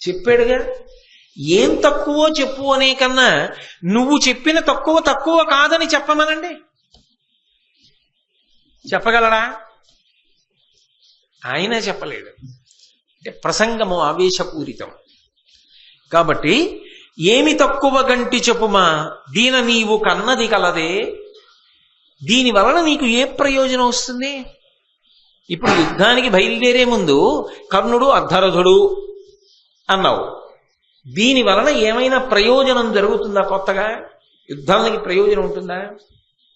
చెప్పాడుగా. ఏం తక్కువో చెప్పు అనే కన్నా నువ్వు చెప్పిన తక్కువ తక్కువ కాదని చెప్పమనండి. చెప్పగలడా? ఆయన చెప్పలేడు. ప్రసంగము ఆవేశపూరితం కాబట్టి ఏమి తక్కువ గంటి చెప్పుమా దీన నీవు కన్నది కలదే. దీని వలన నీకు ఏ ప్రయోజనం వస్తుంది? ఇప్పుడు యుద్ధానికి బయలుదేరే ముందు కర్ణుడు అర్ధరథుడు అన్నావు. దీని వలన ఏమైనా ప్రయోజనం జరుగుతుందా? కొత్తగా యుద్ధానికి ప్రయోజనం ఉంటుందా?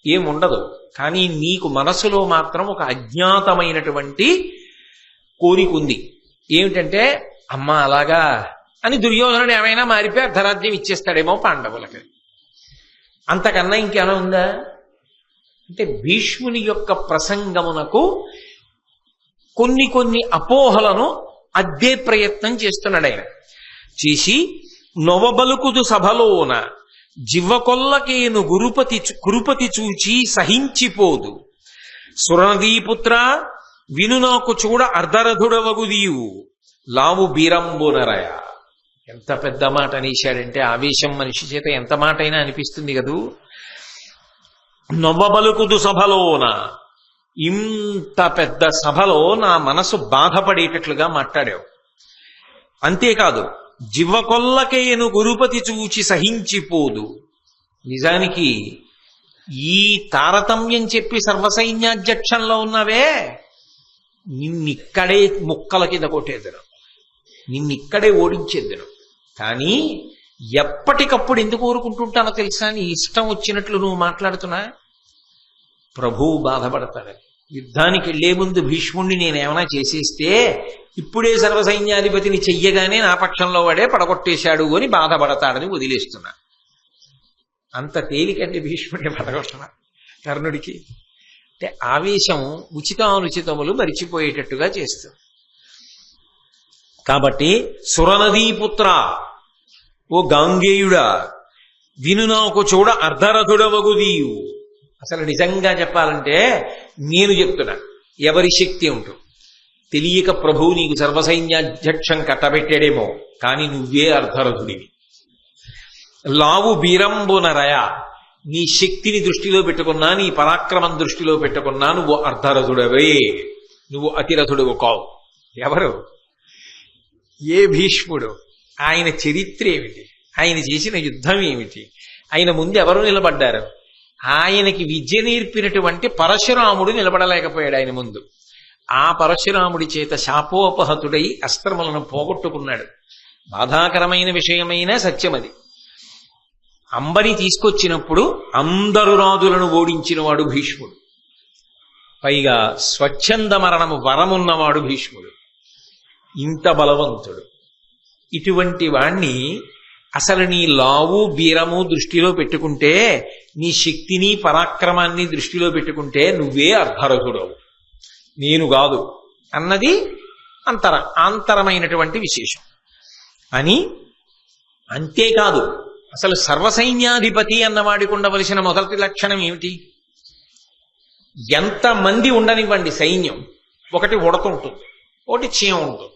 ఏముండదు. కానీ నీకు మనసులో మాత్రం ఒక అజ్ఞాతమైనటువంటి కోరిక ఉంది. ఏమిటంటే, అమ్మ అలాగా అని దుర్యోధనుడు ఏమైనా మారిపోయి అర్ధరాజ్యం ఇచ్చేస్తాడేమో పాండవులకి. అంతకన్నా ఇంకేమైనా ఉందా? అంటే భీష్ముని యొక్క ప్రసంగమునకు కొన్ని అపోహలను అద్దే ప్రయత్నం చేస్తున్నాడు ఆయన. చేసి నొవబలుకుదు సభలోన జివ్వకొల్లకేను కురుపతి చూచి సహించిపోదు. సురనదీపుత్ర విను నాకు చూడ అర్ధరథుడవగుదీవు లావు బీరంబునరయ. ఎంత పెద్ద మాట అనేశాడంటే, ఆవేశం మనిషి చేత ఎంత మాట అయినా అనిపిస్తుంది కదూ. నొవ్వబలుకుదు సభలోన, ఇంత పెద్ద సభలో నా మనసు బాధపడేటట్లుగా మాట్లాడావు. అంతేకాదు, జివ్వకొల్లకేను గురుపతి చూచి సహించిపోదు. నిజానికి ఈ తారతమ్యం చెప్పి సర్వసైన్యాధ్యక్షంలో ఉన్నవే, నిన్నిక్కడే ముక్కల కింద కొట్టేద్దను, నిన్నిక్కడే ఓడించేద్దను. కానీ ఎప్పటికప్పుడు ఎందుకు ఊరుకుంటుంటానో తెలుసా? నీ ఇష్టం వచ్చినట్లు నువ్వు మాట్లాడుతున్నా ప్రభువు బాధపడతాడు. యుద్ధానికి వెళ్లే ముందు భీష్ముణ్ణి నేనేమైనా చేసేస్తే ఇప్పుడే సర్వసైన్యాధిపతిని చెయ్యగానే నా పక్షంలో వాడే పడగొట్టేశాడు అని బాధపడతాడని వదిలేస్తున్నా. అంత తేలికంటే భీష్ముడిని పడగొట్టన కర్ణుడికి. అంటే ఆవేశం ఉచితానుచితములు మరిచిపోయేటట్టుగా చేస్తుంది. కాబట్టి సురనదీపుత్ర, ఓ గాంగేయుడా, విను నాకు చూడ అర్ధరథుడవగుదీవు. అసలు నిజంగా చెప్పాలంటే నేను చెప్తున్నా, ఎవరి శక్తి ఉంటుంది తెలియక ప్రభువు నీకు సర్వసైన్యాధ్యక్షం కట్టబెట్టాడేమో, కానీ నువ్వే అర్ధరథుడివి. లావు బీరంబునరయ, నీ శక్తిని దృష్టిలో పెట్టుకున్నా, నీ పరాక్రమం దృష్టిలో పెట్టుకున్నా నువ్వు అర్ధరథుడవే, నువ్వు అతిరథుడు కావు. ఎవరు? ఏ భీష్ముడు? ఆయన చరిత్ర ఏమిటి? ఆయన చేసిన యుద్ధం ఏమిటి? ఆయన ముందు ఎవరు నిలబడ్డారు? ఆయనకి విద్య నేర్పినటువంటి పరశురాముడు నిలబడలేకపోయాడు ఆయన ముందు. ఆ పరశురాముడి చేత శాపోపహతుడై అస్త్రములను పోగొట్టుకున్నాడు. బాధాకరమైన విషయమైన సత్యమది. అంబని తీసుకొచ్చినప్పుడు అందరు రాజులను ఓడించిన వాడు భీష్ముడు. పైగా స్వచ్ఛంద మరణము వరమున్నవాడు భీష్ముడు. ఇంత బలవంతుడు. ఇటువంటి వాణ్ణి అసలు నీ లావు బీరము దృష్టిలో పెట్టుకుంటే, నీ శక్తిని పరాక్రమాన్ని దృష్టిలో పెట్టుకుంటే నువ్వే అర్ధరథుడవు, నేను కాదు అన్నది ఆంతరమైనటువంటి విశేషం అని. అంతేకాదు, అసలు సర్వసైన్యాధిపతి అన్నవాడికి ఉండవలసిన మొదటి లక్షణం ఏమిటి? ఎంతమంది ఉండనివ్వండి సైన్యం, ఒకటి ఉడత ఉంటుంది, ఒకటి చీమ ఉంటుంది,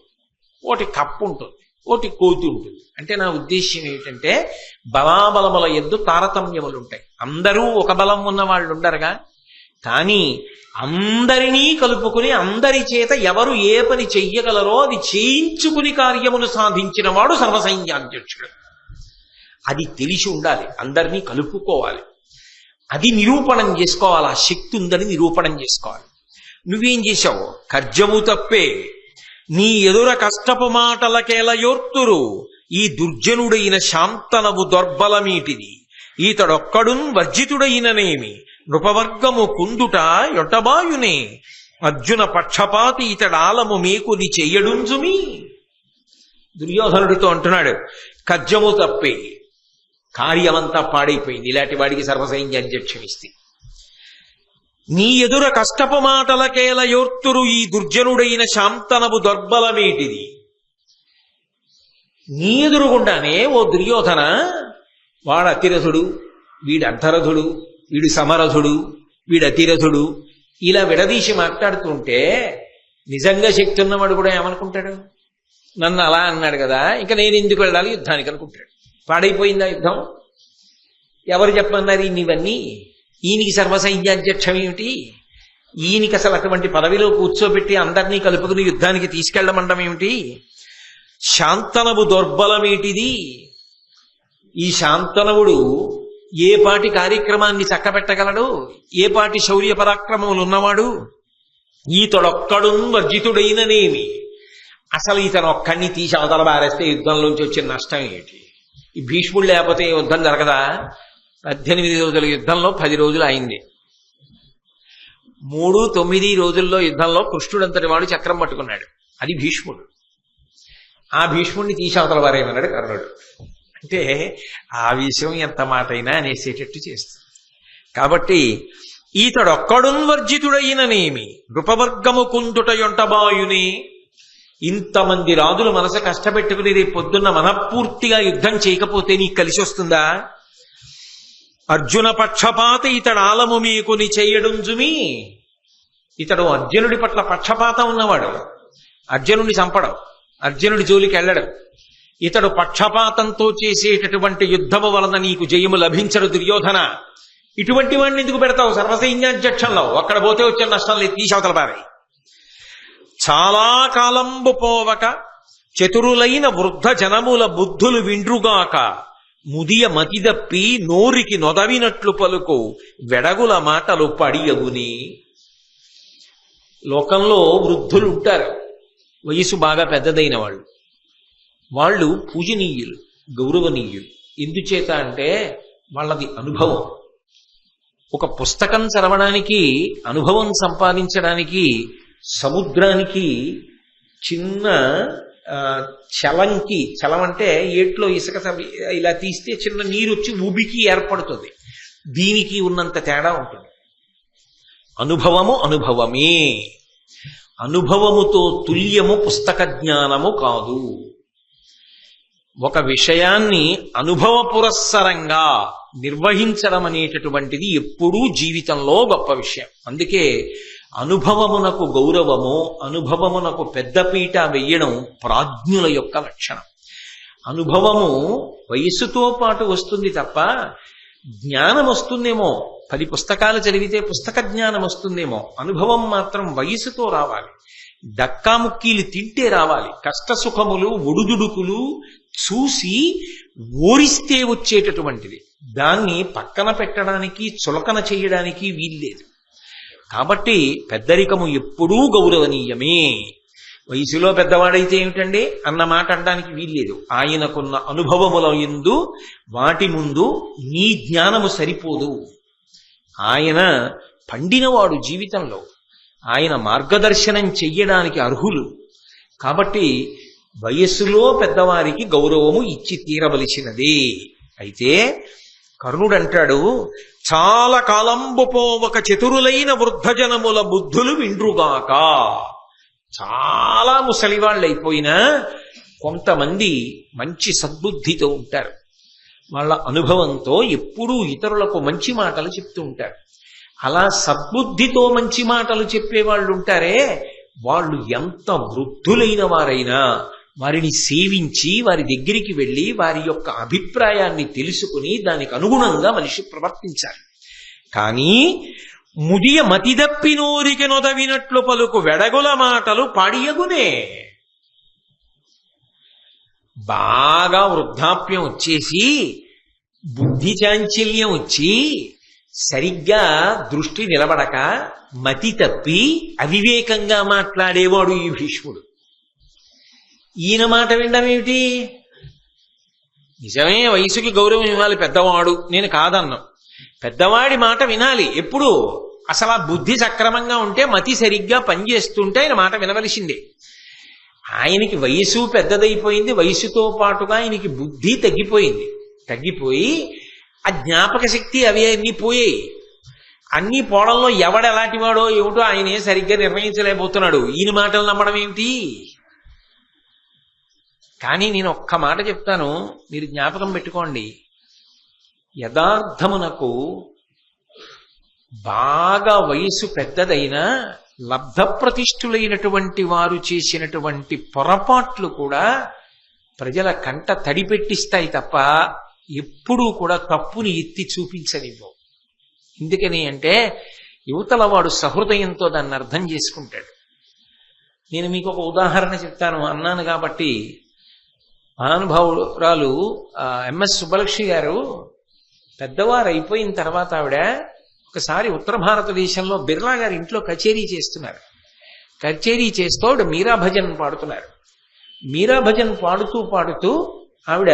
ఒకటి కప్పు ఉంటుంది, ఒకటి కోతి ఉంటుంది. అంటే నా ఉద్దేశ్యం ఏమిటంటే, బలాబలముల యందు తారతమ్యములు ఉంటాయి. అందరూ ఒక బలం ఉన్న వాళ్ళు ఉండరుగా. కానీ అందరినీ కలుపుకుని అందరి చేత ఎవరు ఏ పని చెయ్యగలరో అది చేయించుకుని కార్యమును సాధించిన వాడు సర్వసైన్యాధ్యక్షుడు. అది తెలిసి ఉండాలి, అందరినీ కలుపుకోవాలి, అది నిరూపణం చేసుకోవాలి, ఆ శక్తి ఉందని నిరూపణం చేసుకోవాలి. నువ్వేం చేశావు? కర్జము తప్పే నీ ఎదుర కష్టపు మాటలకేలయోర్తురు, ఈ దుర్జనుడైన శాంతనవు దొర్బలమీటిది, ఈతడొక్కడున్ వర్జితుడైననేమి, నృపవర్గము కుందుట యొటబాయునే, అర్జున పక్షపాతి ఇతడాలము మేకుని చెయ్యడుంజుమి. దుర్యోధనుడితో అంటున్నాడు, కర్జము తప్పే, కార్యమంతా పాడైపోయింది ఇలాంటి వాడికి సర్వసైన్యాధ్యక్షం ఇస్తే. నీ ఎదుర కష్టపు మాటలకేలయోర్తురు, ఈ దుర్జనుడైన శాంతనవు దొర్బలమేటిది. నీ ఎదురుగుండానే ఓ దుర్యోధన, వాడు అతిరథుడు, వీడు అర్ధరథుడు, వీడు సమరథుడు, వీడు అతిరథుడు, ఇలా విడదీసి మాట్లాడుతుంటే నిజంగా శక్తి ఉన్నవాడు కూడా ఏమనుకుంటాడు? నన్ను అలా అన్నాడు కదా, ఇంకా నేను ఎందుకు వెళ్ళాలి యుద్ధానికి అనుకుంటాడు. పాడైపోయిందా యుద్ధం? ఎవరు చెప్పమన్నారు ఇవన్నీ? ఈయనకి సర్వసైన్యాధ్యక్షం ఏమిటి? ఈయనకి అసలు అటువంటి పదవిలో కూర్చోబెట్టి అందరినీ కలుపుకుని యుద్ధానికి తీసుకెళ్లమండం ఏమిటి? శాంతనవు దౌర్బలమేటిది. ఈ శాంతనవుడు ఏ పాటి కార్యక్రమాన్ని చక్కబెట్టగలడు? ఏ పాటి శౌర్య పరాక్రమములు ఉన్నవాడు? ఈతడొక్కడు వర్జితుడైననేమి. అసలు ఇతను ఒక్కడిని తీసి అవతల బారేస్తే యుద్ధంలోంచి వచ్చిన నష్టం ఏమిటి? ఈ భీష్ముడు లేకపోతే యుద్ధం జరగదా? 18 రోజుల యుద్ధంలో 10 రోజులు అయింది. 3-9 రోజుల్లో యుద్ధంలో కృష్ణుడంతటి వాడు చక్రం పట్టుకున్నాడు. అది భీష్ముడు. ఆ భీష్ముడిని తీసి అవతల వారేమన్నాడు కర్ణుడు. అంటే ఆ విషయం ఎంత మాట అయినా అనేసేటట్టు చేస్తుంది. కాబట్టి ఈతడొక్కడున్ వర్జితుడైననేమి, నృపవర్గము కుందుట యొంటబాయునే. ఇంతమంది రాజులు మనసు కష్టపెట్టుకుని రేపు పొద్దున్న మనపూర్తిగా యుద్ధం చేయకపోతే నీకు కలిసి వస్తుందా? అర్జున పక్షపాత ఇతడాలము మీకుని చెయ్యడుంజుమి. ఇతడు అర్జునుడి పట్ల పక్షపాతం ఉన్నవాడు. అర్జునుడిని చంపడం, అర్జునుడి జోలికి వెళ్ళడం. ఇతడు పక్షపాతంతో చేసేటటువంటి యుద్ధము వలన నీకు జయము లభించడు దుర్యోధన. ఇటువంటి వాడిని ఎందుకు పెడతావు సర్వసైన్యాధ్యక్షంలో? అక్కడ పోతే వచ్చే నష్టం లేదు, తీసవతల పారే. చాలా కాలంబు పోవక చతురులైన వృద్ధ జనముల బుద్ధులు విండ్రుగాక, ముదియ మతిదప్పి నోరికి నొదవినట్లు పలుకు వెడగుల మాటలు పడియగుని. లోకంలో వృద్ధులు ఉంటారు, వయసు బాగా పెద్దదైన వాళ్ళు. వాళ్ళు పూజనీయులు, గౌరవనీయులు. ఎందుచేత అంటే వాళ్ళది అనుభవం. ఒక పుస్తకం చదవడానికి, అనుభవం సంపాదించడానికి సముద్రానికి చిన్న చలంకి, చలం అంటే ఏట్లో ఇసుక ఇలా తీస్తే చిన్న నీరు వచ్చి ఉబికి ఏర్పడుతుంది. దీనికి ఉన్నంత తేడా ఉంటుంది. అనుభవము అనుభవమే. అనుభవముతో తుల్యము పుస్తక జ్ఞానము కాదు. ఒక విషయాన్ని అనుభవ పురస్సరంగా నిర్వహించడం అనేటటువంటిది ఎప్పుడూ జీవితంలో గొప్ప విషయం. అందుకే అనుభవమునకు గౌరవము, అనుభవమునకు పెద్దపీట వెయ్యడం ప్రాజ్ఞుల యొక్క లక్షణం. అనుభవము వయస్సుతో పాటు వస్తుంది తప్ప జ్ఞానం వస్తుందేమో, 10 పుస్తకాలు చదివితే పుస్తక జ్ఞానం వస్తుందేమో, అనుభవం మాత్రం వయస్సుతో రావాలి. డక్కాముక్కీలు తింటే రావాలి. కష్టసుఖములు ఒడుదుడుకులు చూసి ఓరిస్తే వచ్చేటటువంటిది. దాన్ని పక్కన పెట్టడానికి, చులకన చేయడానికి వీల్లేదు. కాబట్టి పెద్దరికము ఎప్పుడూ గౌరవనీయమే. వయసులో పెద్దవాడైతే ఏమిటండి అన్న మాట అనడానికి వీల్లేదు. ఆయనకున్న అనుభవముల యందు వాటి ముందు నీ జ్ఞానము సరిపోదు. ఆయన పండినవాడు జీవితంలో, ఆయన మార్గదర్శనం చెయ్యడానికి అర్హులు. కాబట్టి వయస్సులో పెద్దవారికి గౌరవము ఇచ్చి తీరవలసినదే. అయితే కర్ణుడంటాడు, చాలా కాలంబు పోవక చతురులైన వృద్ధజనముల బుద్ధులు విండ్రుగాక. చాలా ముసలివాళ్ళు అయిపోయినా కొంతమంది మంచి సద్బుద్ధితో ఉంటారు. వాళ్ళ అనుభవంతో ఎప్పుడూ ఇతరులకు మంచి మాటలు చెప్తూ ఉంటారు. అలా సద్బుద్ధితో మంచి మాటలు చెప్పేవాళ్ళు ఉంటారే, వాళ్ళు ఎంత వృద్ధులైన వారైనా వారిని సేవించి వారి దగ్గరికి వెళ్ళి వారి యొక్క అభిప్రాయాన్ని తెలుసుకుని దానికి అనుగుణంగా మనిషి ప్రవర్తించాలి. కానీ ముదియ మతిదప్పినోరికి నొదవినట్లు పలుకు వెడగుల మాటలు పాడియగునే. బాగా వృద్ధాప్యం వచ్చేసి బుద్ధి చాంచల్యం వచ్చి సరిగ్గా దృష్టి నిలబడక మతి తప్పి అవివేకంగా మాట్లాడేవాడు ఈ భీష్ముడు. ఈయన మాట వినడం ఏమిటి? నిజమే, వయసుకి గౌరవం ఇవ్వాలి పెద్దవాడు, నేను కాదన్నా. పెద్దవాడి మాట వినాలి. ఎప్పుడు? అసలు ఆ బుద్ధి సక్రమంగా ఉంటే, మతి సరిగ్గా పనిచేస్తుంటే ఆయన మాట వినవలసిందే. ఆయనకి వయసు పెద్దదైపోయింది, వయసుతో పాటుగా ఆయనకి బుద్ధి తగ్గిపోయి ఆ జ్ఞాపక శక్తి అవి అన్నీ పోయాయి. అన్ని పోవడంలో ఎవడెలాంటి వాడో ఏమిటో ఆయనే సరిగ్గా నిర్ణయించలేకపోతున్నాడు. ఈయన మాటలు నమ్మడం ఏమిటి? కానీ నేను ఒక్క మాట చెప్తాను, మీరు జ్ఞాపకం పెట్టుకోండి. యథార్థమునకు బాగా వయసు పెద్దదైన లబ్ధప్రతిష్ఠులైనటువంటి వారు చేసినటువంటి పొరపాట్లు కూడా ప్రజల కంట తడిపెట్టిస్తాయి తప్ప ఎప్పుడూ కూడా తప్పుని ఎత్తి చూపించనివ్వవు. ఎందుకని అంటే యువతల వాడు సహృదయంతో దాన్ని అర్థం చేసుకుంటాడు. నేను మీకు ఒక ఉదాహరణ చెప్తాను, అన్నాను కాబట్టి. మహానుభావురాలు ఎంఎస్ సుబ్బలక్ష్మి గారు పెద్దవారు అయిపోయిన తర్వాత ఆవిడ ఒకసారి ఉత్తర భారతదేశంలో బిర్లా గారి ఇంట్లో కచేరీ చేస్తున్నారు. కచేరీ చేస్తూ ఆవిడ మీరా భజన్ పాడుతున్నారు. మీరా భజన్ పాడుతూ ఆవిడ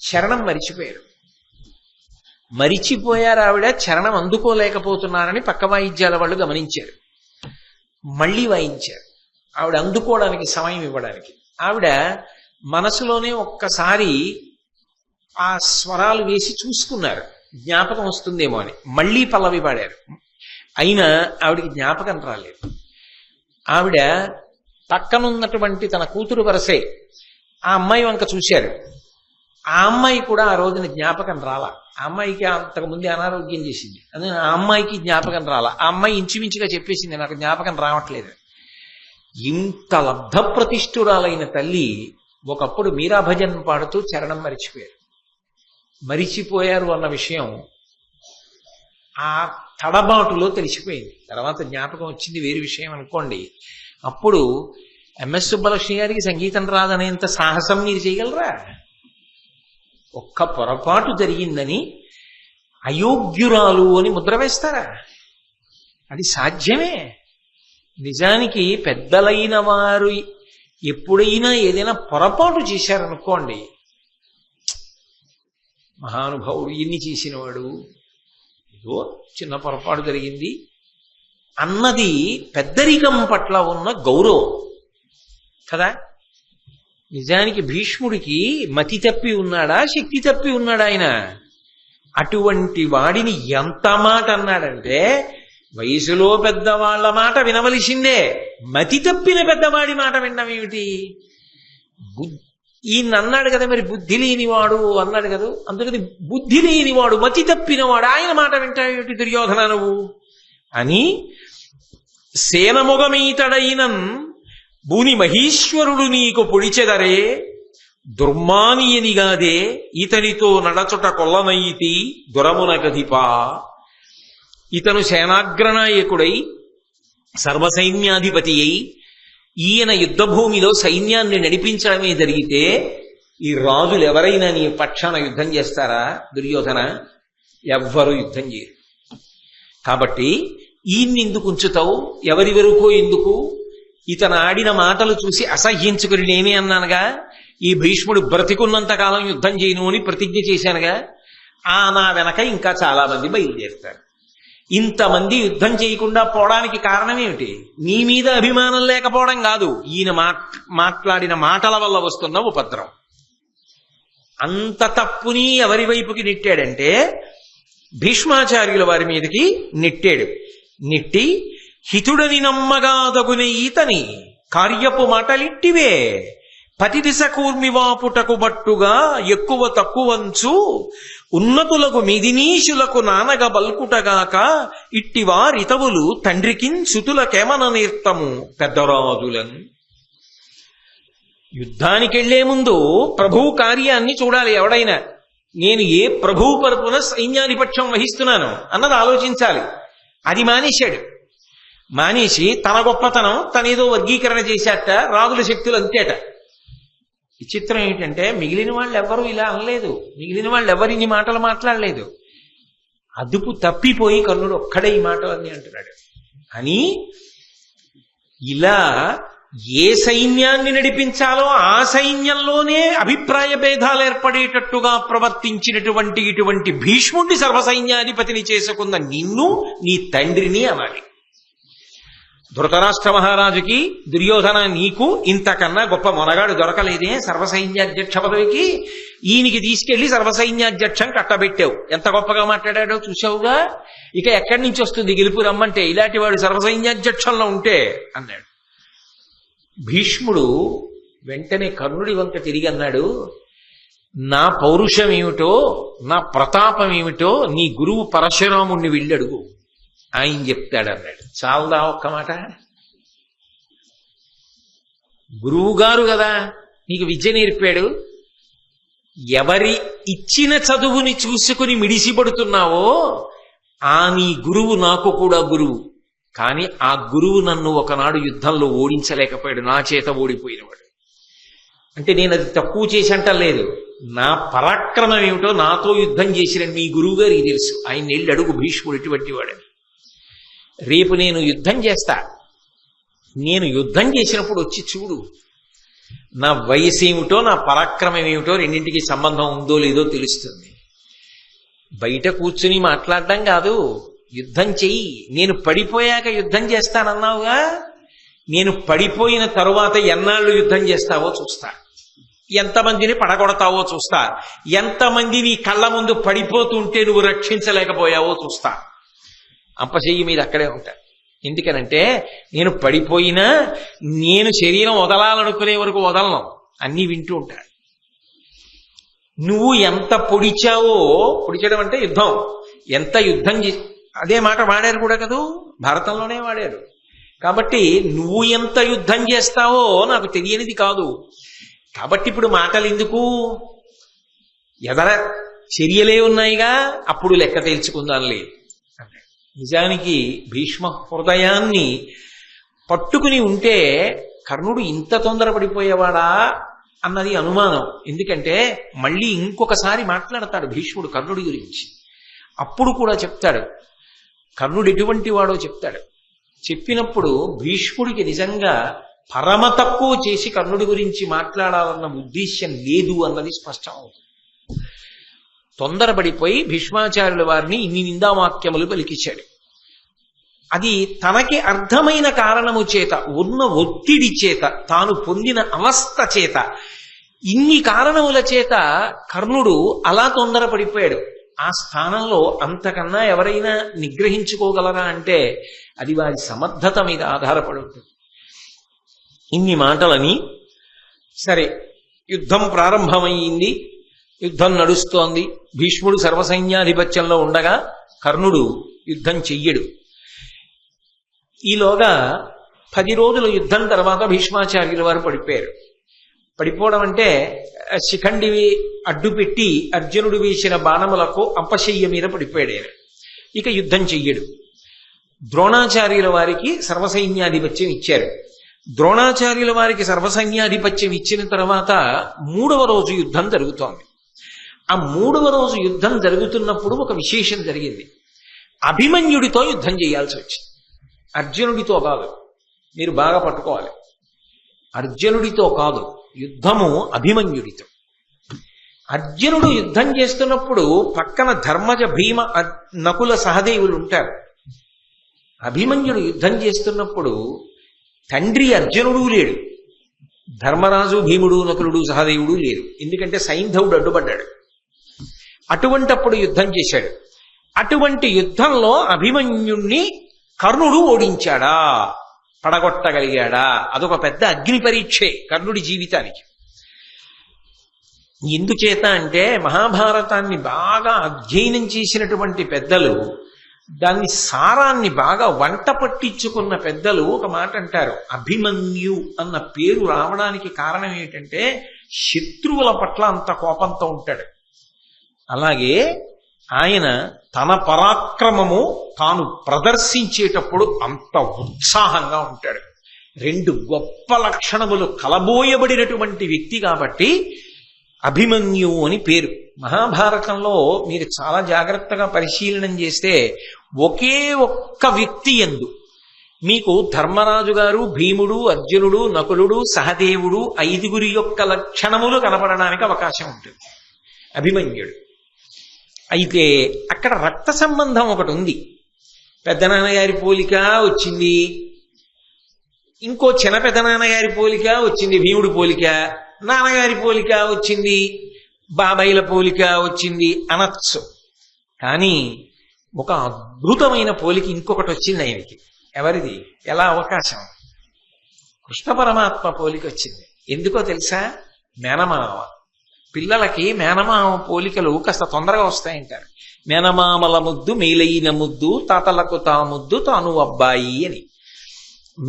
చరణం మరిచిపోయారు. ఆవిడ చరణం అందుకోలేకపోతున్నారని పక్క వాయిద్యాల వాళ్ళు గమనించారు. మళ్ళీ వాయించారు ఆవిడ అందుకోవడానికి, సమయం ఇవ్వడానికి. ఆవిడ మనసులోనే ఒక్కసారి ఆ స్వరాలు వేసి చూసుకున్నారు, జ్ఞాపకం వస్తుందేమో అని. మళ్ళీ పల్లవి పాడారు, అయినా ఆవిడికి జ్ఞాపకం రాలేదు. ఆవిడ పక్కనున్నటువంటి తన కూతురు వరసే ఆ అమ్మాయి వంక చూశారు. ఆ అమ్మాయి కూడా ఆ రోజున జ్ఞాపకం రాలా. ఆ అమ్మాయికి అంతకుముందే అనారోగ్యం చేసింది, అదే ఆ అమ్మాయికి జ్ఞాపకం రాలా. ఆ అమ్మాయి ఇంచుమించుగా చెప్పేసింది, నాకు జ్ఞాపకం రావట్లేదు. ఇంత లబ్ధప్రతిష్ఠురాలైన తల్లి ఒకప్పుడు మీరా భజన్ పాడుతూ చరణం మరిచిపోయారు అన్న విషయం ఆ తడబాటులో తెలిసిపోయింది. తర్వాత జ్ఞాపకం వచ్చింది, వేరే విషయం అనుకోండి. అప్పుడు ఎంఎస్ సుబ్బలక్ష్మి గారికి సంగీతం రాదనేంత సాహసం మీరు చేయగలరా? ఒక్క పొరపాటు జరిగిందని అయోగ్యురాలు అని ముద్ర వేస్తారా? అది సాధ్యమే. నిజానికి పెద్దలైన వారు ఎప్పుడైనా ఏదైనా పొరపాటు చేశారనుకోండి, మహానుభావుడు ఎన్ని చేసినవాడు, ఏదో చిన్న పొరపాటు జరిగింది అన్నది పెద్దరికం పట్ల ఉన్న గౌరవం కదా. నిజానికి భీష్ముడికి మతి తప్పి ఉన్నాడా, శక్తి తప్పి ఉన్నాడా? ఆయన అటువంటి వాడిని ఎంత మాట అన్నాడంటే, వయసులో పెద్దవాళ్ల మాట వినవలసిందే, మతి తప్పిన పెద్దవాడి మాట వినడం ఏమిటి? ఈయన అన్నాడు కదా, మరి బుద్ధి లేనివాడు అన్నాడు కదా. అందుకని బుద్ధి లేనివాడు, మతి తప్పినవాడు, ఆయన మాట వింటావేమిటి దుర్యోధన నువ్వు అని సేనముగమీతడైనన్ భూని మహీశ్వరుడు నీకు పొడిచెదరే దుర్మానియనిగాదే ఇతనితో నడచుట కొల్లనయితి దురమున గధిపా. ఇతను సేనాగ్రనాయకుడై సర్వసైన్యాధిపతి అయి ఈయన యుద్ధభూమిలో సైన్యాన్ని నడిపించడమే జరిగితే ఈ రాజులు ఎవరైనా నీ పక్షాన యుద్ధం చేస్తారా దుర్యోధన? ఎవ్వరూ యుద్ధం చేయరు. కాబట్టి ఈయన్ని ఎందుకు ఉంచుతావు? ఎవరి వరకు ఎందుకు? ఇతను ఆడిన మాటలు చూసి అసహ్యించుకుని నేనే అన్నానుగా, ఈ భీష్ముడు బ్రతికున్నంత కాలం యుద్ధం చేయను అని ప్రతిజ్ఞ చేశానుగా, నా వెనక ఇంకా చాలా మంది బయలుదేరుతారు. ఇంతమంది యుద్ధం చేయకుండా పోవడానికి కారణం ఏమిటి? నీ మీద అభిమానం లేకపోవడం కాదు, ఈయన మాట్లాడిన మాటల వల్ల వస్తున్న ఉపద్రవం. అంత తప్పుని ఎవరి వైపుకి నెట్టాడంటే భీష్మాచార్యుల వారి మీదకి నెట్టాడు. నెట్టి హితుడని నమ్మగాదగునే ఈతని కార్యపు మాటలిట్టివే, పతిదిశ కూర్మివాపుటకు బట్టుగా ఎక్కువ తక్కువంచు ఉన్నతులకు మిదినీషులకు నానగ బల్కుటగాక ఇట్టివారితవులు తండ్రికిన్ సుతులకేమన నేర్తము పెద్దరాజులను. యుద్ధానికెళ్లే ముందు ప్రభువు కార్యాన్ని చూడాలి. ఎవడైనా నేను ఏ ప్రభువు తరపున సైన్యాధిపత్యం వహిస్తున్నాను అన్నది ఆలోచించాలి. అది మానేశాడు. మానేసి తన గొప్పతనం తనేదో వర్గీకరణ చేశాట, రాజుల శక్తులు అంతేట. విచిత్రం ఏంటంటే మిగిలిన వాళ్ళు ఎవరు ఇలా అనలేదు, మిగిలిన వాళ్ళు ఎవరు ఇన్ని మాటలు మాట్లాడలేదు. అదుపు తప్పిపోయి కర్ణుడు ఒక్కడే ఈ మాటలన్నీ అంటున్నాడు. అని ఇలా ఏ సైన్యాన్ని నడిపించాలో ఆ సైన్యంలోనే అభిప్రాయ భేదాలు ఏర్పడేటట్టుగా ప్రవర్తించినటువంటి ఇటువంటి భీష్ముడిని సర్వసైన్యాధిపతిని చేసుకున్న నిన్ను నీ తండ్రిని అనాలి. ధృతరాష్ట్ర మహారాజుకి దుర్యోధన నీకు ఇంతకన్నా గొప్ప మొనగాడు దొరకలేదే సర్వసైన్యాధ్యక్ష పదవికి, ఈయనకి తీసుకెళ్లి సర్వసైన్యాధ్యక్షం కట్టబెట్టావు, ఎంత గొప్పగా మాట్లాడాడో చూసావుగా, ఇక ఎక్కడి నుంచి వస్తుంది గెలుపు రమ్మంటే ఇలాంటి వాడు సర్వసైన్యాధ్యక్షంలో ఉంటే అన్నాడు. భీష్ముడు వెంటనే కర్ణుడి వంక తిరిగి అన్నాడు, నా పౌరుషం ఏమిటో నా ప్రతాపం ఏమిటో నీ గురువు పరశురాముణ్ణి వెళ్ళడుగు, ఆయన చెప్తాడన్నాడు. చాలదా ఒక్క మాట? గురువు గారు కదా నీకు విద్య నేర్పాడు, ఎవరి ఇచ్చిన చదువుని చూసుకుని మిడిసిపడుతున్నావో నీ గురువు నాకు కూడా గురువు. కానీ ఆ గురువు నన్ను ఒకనాడు యుద్ధంలో ఓడించలేకపోయాడు, నా చేత ఓడిపోయినవాడు. అంటే నేను అది తక్కువ చేసి అంటలేదు, నా పరాక్రమం ఏమిటో నాతో యుద్ధం చేసిన మీ గురువు గారికి తెలుసు, ఆయన వెళ్ళి అడుగు భీష్ముడు ఇటువంటి వాడని. రేపు నేను యుద్ధం చేస్తా, నేను యుద్ధం చేసినప్పుడు వచ్చి చూడు, నా వయసు ఏమిటో నా పరాక్రమం ఏమిటో రెండింటికి సంబంధం ఉందో లేదో తెలుస్తుంది. బయట కూర్చుని మాట్లాడడం కాదు, యుద్ధం చెయ్యి. నేను పడిపోయాక యుద్ధం చేస్తానన్నావుగా, నేను పడిపోయిన తరువాత ఎన్నాళ్ళు యుద్ధం చేస్తావో చూస్తా, ఎంతమందిని పడగొడతావో చూస్తా, ఎంతమంది నీ కళ్ళ ముందు పడిపోతుంటే నువ్వు రక్షించలేకపోయావో చూస్తా. అంపశయ్యి మీద అక్కడే ఉంటా. ఎందుకనంటే నేను పడిపోయినా నేను శరీరం వదలాలనుకునే వరకు వదలను, అన్నీ వింటూ ఉంటా. నువ్వు ఎంత పొడిచావో, పొడిచడం అంటే యుద్ధం, ఎంత యుద్ధం అదే మాట వాడారు కూడా కదూ, భారతంలోనే వాడారు. కాబట్టి నువ్వు ఎంత యుద్ధం చేస్తావో నాకు తెలియనిది కాదు. కాబట్టి ఇప్పుడు మాటలు ఎందుకు, ఎదర చర్యలే ఉన్నాయిగా, అప్పుడు లెక్క తేల్చుకుందాంలే. నిజానికి భీష్మ హృదయాన్ని పట్టుకుని ఉంటే కర్ణుడు ఇంత తొందరపడిపోయేవాడా అన్నది అనుమానం. ఎందుకంటే మళ్ళీ ఇంకొకసారి మాట్లాడతాడు భీష్ముడు కర్ణుడి గురించి. అప్పుడు కూడా చెప్తాడు కర్ణుడు ఎటువంటి వాడో చెప్తాడు. చెప్పినప్పుడు భీష్ముడికి నిజంగా పరమ తక్కువ చేసి కర్ణుడి గురించి మాట్లాడాలన్న ఉద్దేశ్యం లేదు అన్నది స్పష్టం అవుతుంది. తొందరపడిపోయి భీష్మాచార్యుల వారిని ఇన్ని నిందావాక్యములు పలికించాడు. అది తనకి అర్థమైన కారణము చేత, ఉన్న ఒత్తిడి చేత, తాను పొందిన అవస్థ చేత, ఇన్ని కారణముల చేత కర్ణుడు అలా తొందరపడిపోయాడు. ఆ స్థానంలో అంతకన్నా ఎవరైనా నిగ్రహించుకోగలరా అంటే అది వారి సమర్థత మీద ఆధారపడి ఉంటుంది. ఇన్ని మాటలని సరే, యుద్ధం ప్రారంభమైంది, యుద్ధం నడుస్తోంది. భీష్ముడు సర్వసైన్యాధిపత్యంలో ఉండగా కర్ణుడు యుద్ధం చెయ్యడు. ఈలోగా 10 రోజుల యుద్ధం తర్వాత భీష్మాచార్యుల వారు పడిపోయారు. పడిపోవడం అంటే శిఖండివి అడ్డుపెట్టి అర్జునుడు వేసిన బాణములకు అంపశయ్య మీద పడిపోయాడు ఆయన. ఇక యుద్ధం చెయ్యడు. ద్రోణాచార్యుల వారికి సర్వసైన్యాధిపత్యం ఇచ్చారు. ద్రోణాచార్యుల వారికి సర్వసైన్యాధిపత్యం ఇచ్చిన తర్వాత 3వ రోజు యుద్ధం జరుగుతోంది. ఆ 3వ రోజు యుద్ధం జరుగుతున్నప్పుడు ఒక విశేషం జరిగింది. అభిమన్యుడితో యుద్ధం చేయాల్సి వచ్చింది, అర్జునుడితో కాదు. మీరు బాగా పట్టుకోవాలి. అర్జునుడితో కాదు, యుద్ధము అభిమన్యుడితో. అర్జునుడు యుద్ధం చేస్తున్నప్పుడు పక్కన ధర్మజ భీమ నకుల సహదేవులు ఉంటారు. అభిమన్యుడు యుద్ధం చేస్తున్నప్పుడు తండ్రి అర్జునుడు లేడు, ధర్మరాజు భీముడు నకులుడు సహదేవుడు లేరు. ఎందుకంటే సైంధవుడు అడ్డుపడ్డాడు. అటువంటప్పుడు యుద్ధం చేశాడు. అటువంటి యుద్ధంలో అభిమన్యుణ్ణి కర్ణుడు ఓడించాడా, పడగొట్టగలిగాడా? అదొక పెద్ద అగ్ని పరీక్షే కర్ణుడి జీవితానికి. ఎందుచేత అంటే మహాభారతాన్ని బాగా అధ్యయనం చేసినటువంటి పెద్దలు, దాన్ని సారాన్ని బాగా వంట పట్టించుకున్న పెద్దలు ఒక మాట అంటారు. అభిమన్యు అన్న పేరు రావడానికి కారణం ఏంటంటే శత్రువుల పట్ల అంత కోపంతో ఉంటాడు. అలాగే ఆయన తన పరాక్రమము తాను ప్రదర్శించేటప్పుడు అంత ఉత్సాహంగా ఉంటాడు. రెండు గొప్ప లక్షణములు కలబోయబడినటువంటి వ్యక్తి కాబట్టి అభిమన్యు అని పేరు. మహాభారతంలో మీరు చాలా జాగ్రత్తగా పరిశీలనం చేస్తే ఒకే ఒక్క వ్యక్తి యందు మీకు ధర్మరాజు గారు, భీముడు, అర్జునుడు, నకులుడు, సహదేవుడు ఐదుగురి యొక్క లక్షణములు కనపడడానికి అవకాశం ఉంటుంది. అభిమన్యుడు అయితే అక్కడ రక్త సంబంధం ఒకటి ఉంది. పెద్దనాన్నగారి పోలిక వచ్చింది, ఇంకో చిన్న పెద్దనాన్నగారి పోలిక వచ్చింది, భీముడి పోలిక, నాన్నగారి పోలిక వచ్చింది, బాబాయిల పోలిక వచ్చింది అనొచ్చు. కానీ ఒక అద్భుతమైన పోలిక ఇంకొకటి వచ్చింది ఆయనకి. ఎవరిది? ఎలా అవకాశం? కృష్ణ పరమాత్మ పోలిక వచ్చింది. ఎందుకో తెలుసా? మేనమామ. పిల్లలకి మేనమామ పోలికలు కాస్త తొందరగా వస్తాయంటారు. మేనమామల ముద్దు మేలైన ముద్దు, తాతలకు తా ముద్దు తాను అబ్బాయి అని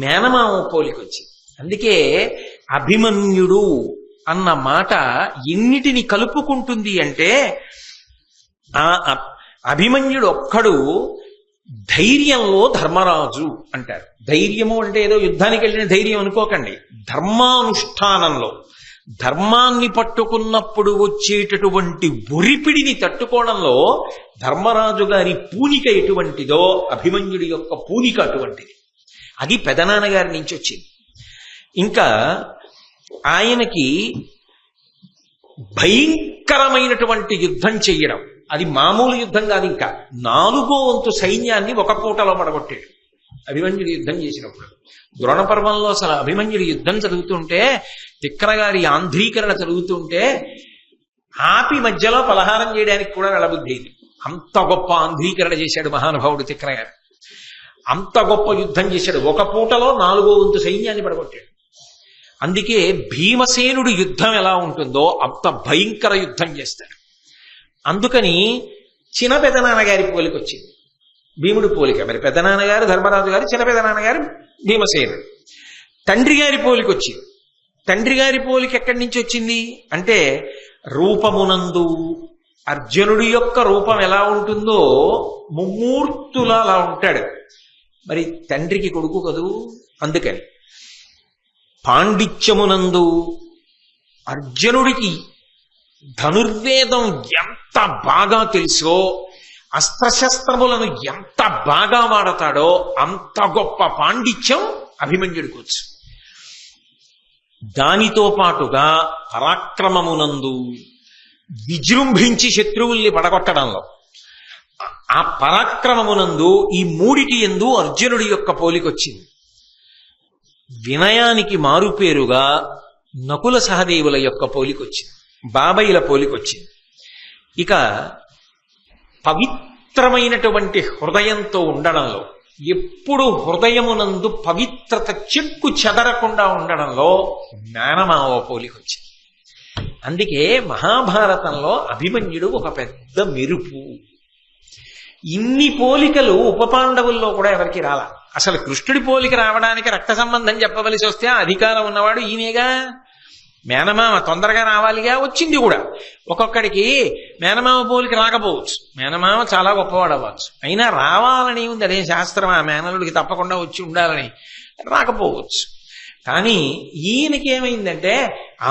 మేనమామ పోలిక వచ్చింది. అందుకే అభిమన్యుడు అన్న మాట ఎన్నిటిని కలుపుకుంటుంది అంటే, ఆ అభిమన్యుడు ఒక్కడు ధైర్యంలో ధర్మరాజు అంటారు. ధైర్యము అంటే ఏదో యుద్ధానికి వెళ్ళిన ధైర్యం అనుకోకండి. ధర్మానుష్ఠానంలో, ధర్మాన్ని పట్టుకున్నప్పుడు వచ్చేటటువంటి ఒరిపిడిని తట్టుకోవడంలో ధర్మరాజు గారి పూనిక ఎటువంటిదో అభిమన్యుడి యొక్క పూనిక అటువంటిది. అది పెదనాన్నగారి నుంచి వచ్చింది. ఇంకా ఆయనకి భయంకరమైనటువంటి యుద్ధం చెయ్యడం, అది మామూలు యుద్ధం కాదు. ఇంకా 4వ వంతు సైన్యాన్ని ఒక పూటలో పడగొట్టాడు అభిమన్యుడు యుద్ధం చేసినప్పుడు. ద్రోణ పర్వంలో అసలు అభిమన్యుడు యుద్ధం చదువుతుంటే, తిక్కన గారి ఆంధ్రీకరణ చదువుతుంటే ఆపి మధ్యలో పలహారం చేయడానికి కూడా వెళ్ళబుద్ధేది. అంత గొప్ప ఆంధ్రీకరణ చేశాడు మహానుభావుడు తిక్కన గారు. అంత గొప్ప యుద్ధం చేశాడు. ఒక పూటలో 4వ వంతు సైన్యాన్ని పడగొట్టాడు. అందుకే భీమసేనుడు యుద్ధం ఎలా ఉంటుందో అంత భయంకర యుద్ధం చేస్తాడు. అందుకని చిన్న పెదనాన్నగారి పోలిక వచ్చింది, భీముడి పోలిక. మరి పెదనాన్నగారు ధర్మరాజు గారు, చిన్న పెదనాన్నగారు భీమసేనుడు. తండ్రి గారి పోలిక వచ్చింది. తండ్రి గారి పోలిక ఎక్కడి నుంచి వచ్చింది అంటే, రూపమునందు అర్జునుడి యొక్క రూపం ఎలా ఉంటుందో ముమ్మూర్తులా అలా ఉంటాడు. మరి తండ్రికి కొడుకు కదూ, అందుకని. పాండిత్యమునందు అర్జునుడికి ధనుర్వేదం ఎంత బాగా తెలుసో, అస్త్రశస్త్రములను ఎంత బాగా వాడతాడో అంత గొప్ప పాండిత్యం అభిమన్యుడికి వచ్చు. దానితో పాటుగా పరాక్రమమునందు విజృంభించి శత్రువుల్ని పడగొట్టడంలో, ఆ పరాక్రమమునందు ఈ మూడిటి యందు అర్జునుడి యొక్క పోలికొచ్చింది. వినయానికి మారుపేరుగా నకుల సహదేవుల యొక్క పోలికొచ్చింది, బాబాయిల పోలికొచ్చింది. ఇక పవిత్రమైనటువంటి హృదయంతో ఉండడంలో, ఎప్పుడు హృదయమునందు పవిత్రత చెక్కు చెదరకుండా ఉండడంలో మేనమావ పోలికొచ్చింది. అందుకే మహాభారతంలో అభిమన్యుడు ఒక పెద్ద మెరుపు. ఇన్ని పోలికలు ఉపపాండవుల్లో కూడా ఎవరికి రాలా. అసలు కృష్ణుడి పోలిక రావడానికి రక్త సంబంధం చెప్పవలసి వస్తే అధికారం ఉన్నవాడు ఈయనేగా. మేనమామ తొందరగా రావాలిగా, వచ్చింది కూడా. ఒక్కొక్కడికి మేనమామ పోలిక రాకపోవచ్చు, మేనమామ చాలా గొప్పవాడు అవ్వచ్చు, అయినా రావాలని ఉంది, అదే శాస్త్రం. ఆ మేనలుడికి తప్పకుండా వచ్చి ఉండాలని రాకపోవచ్చు. కానీ ఈయనకి ఏమైందంటే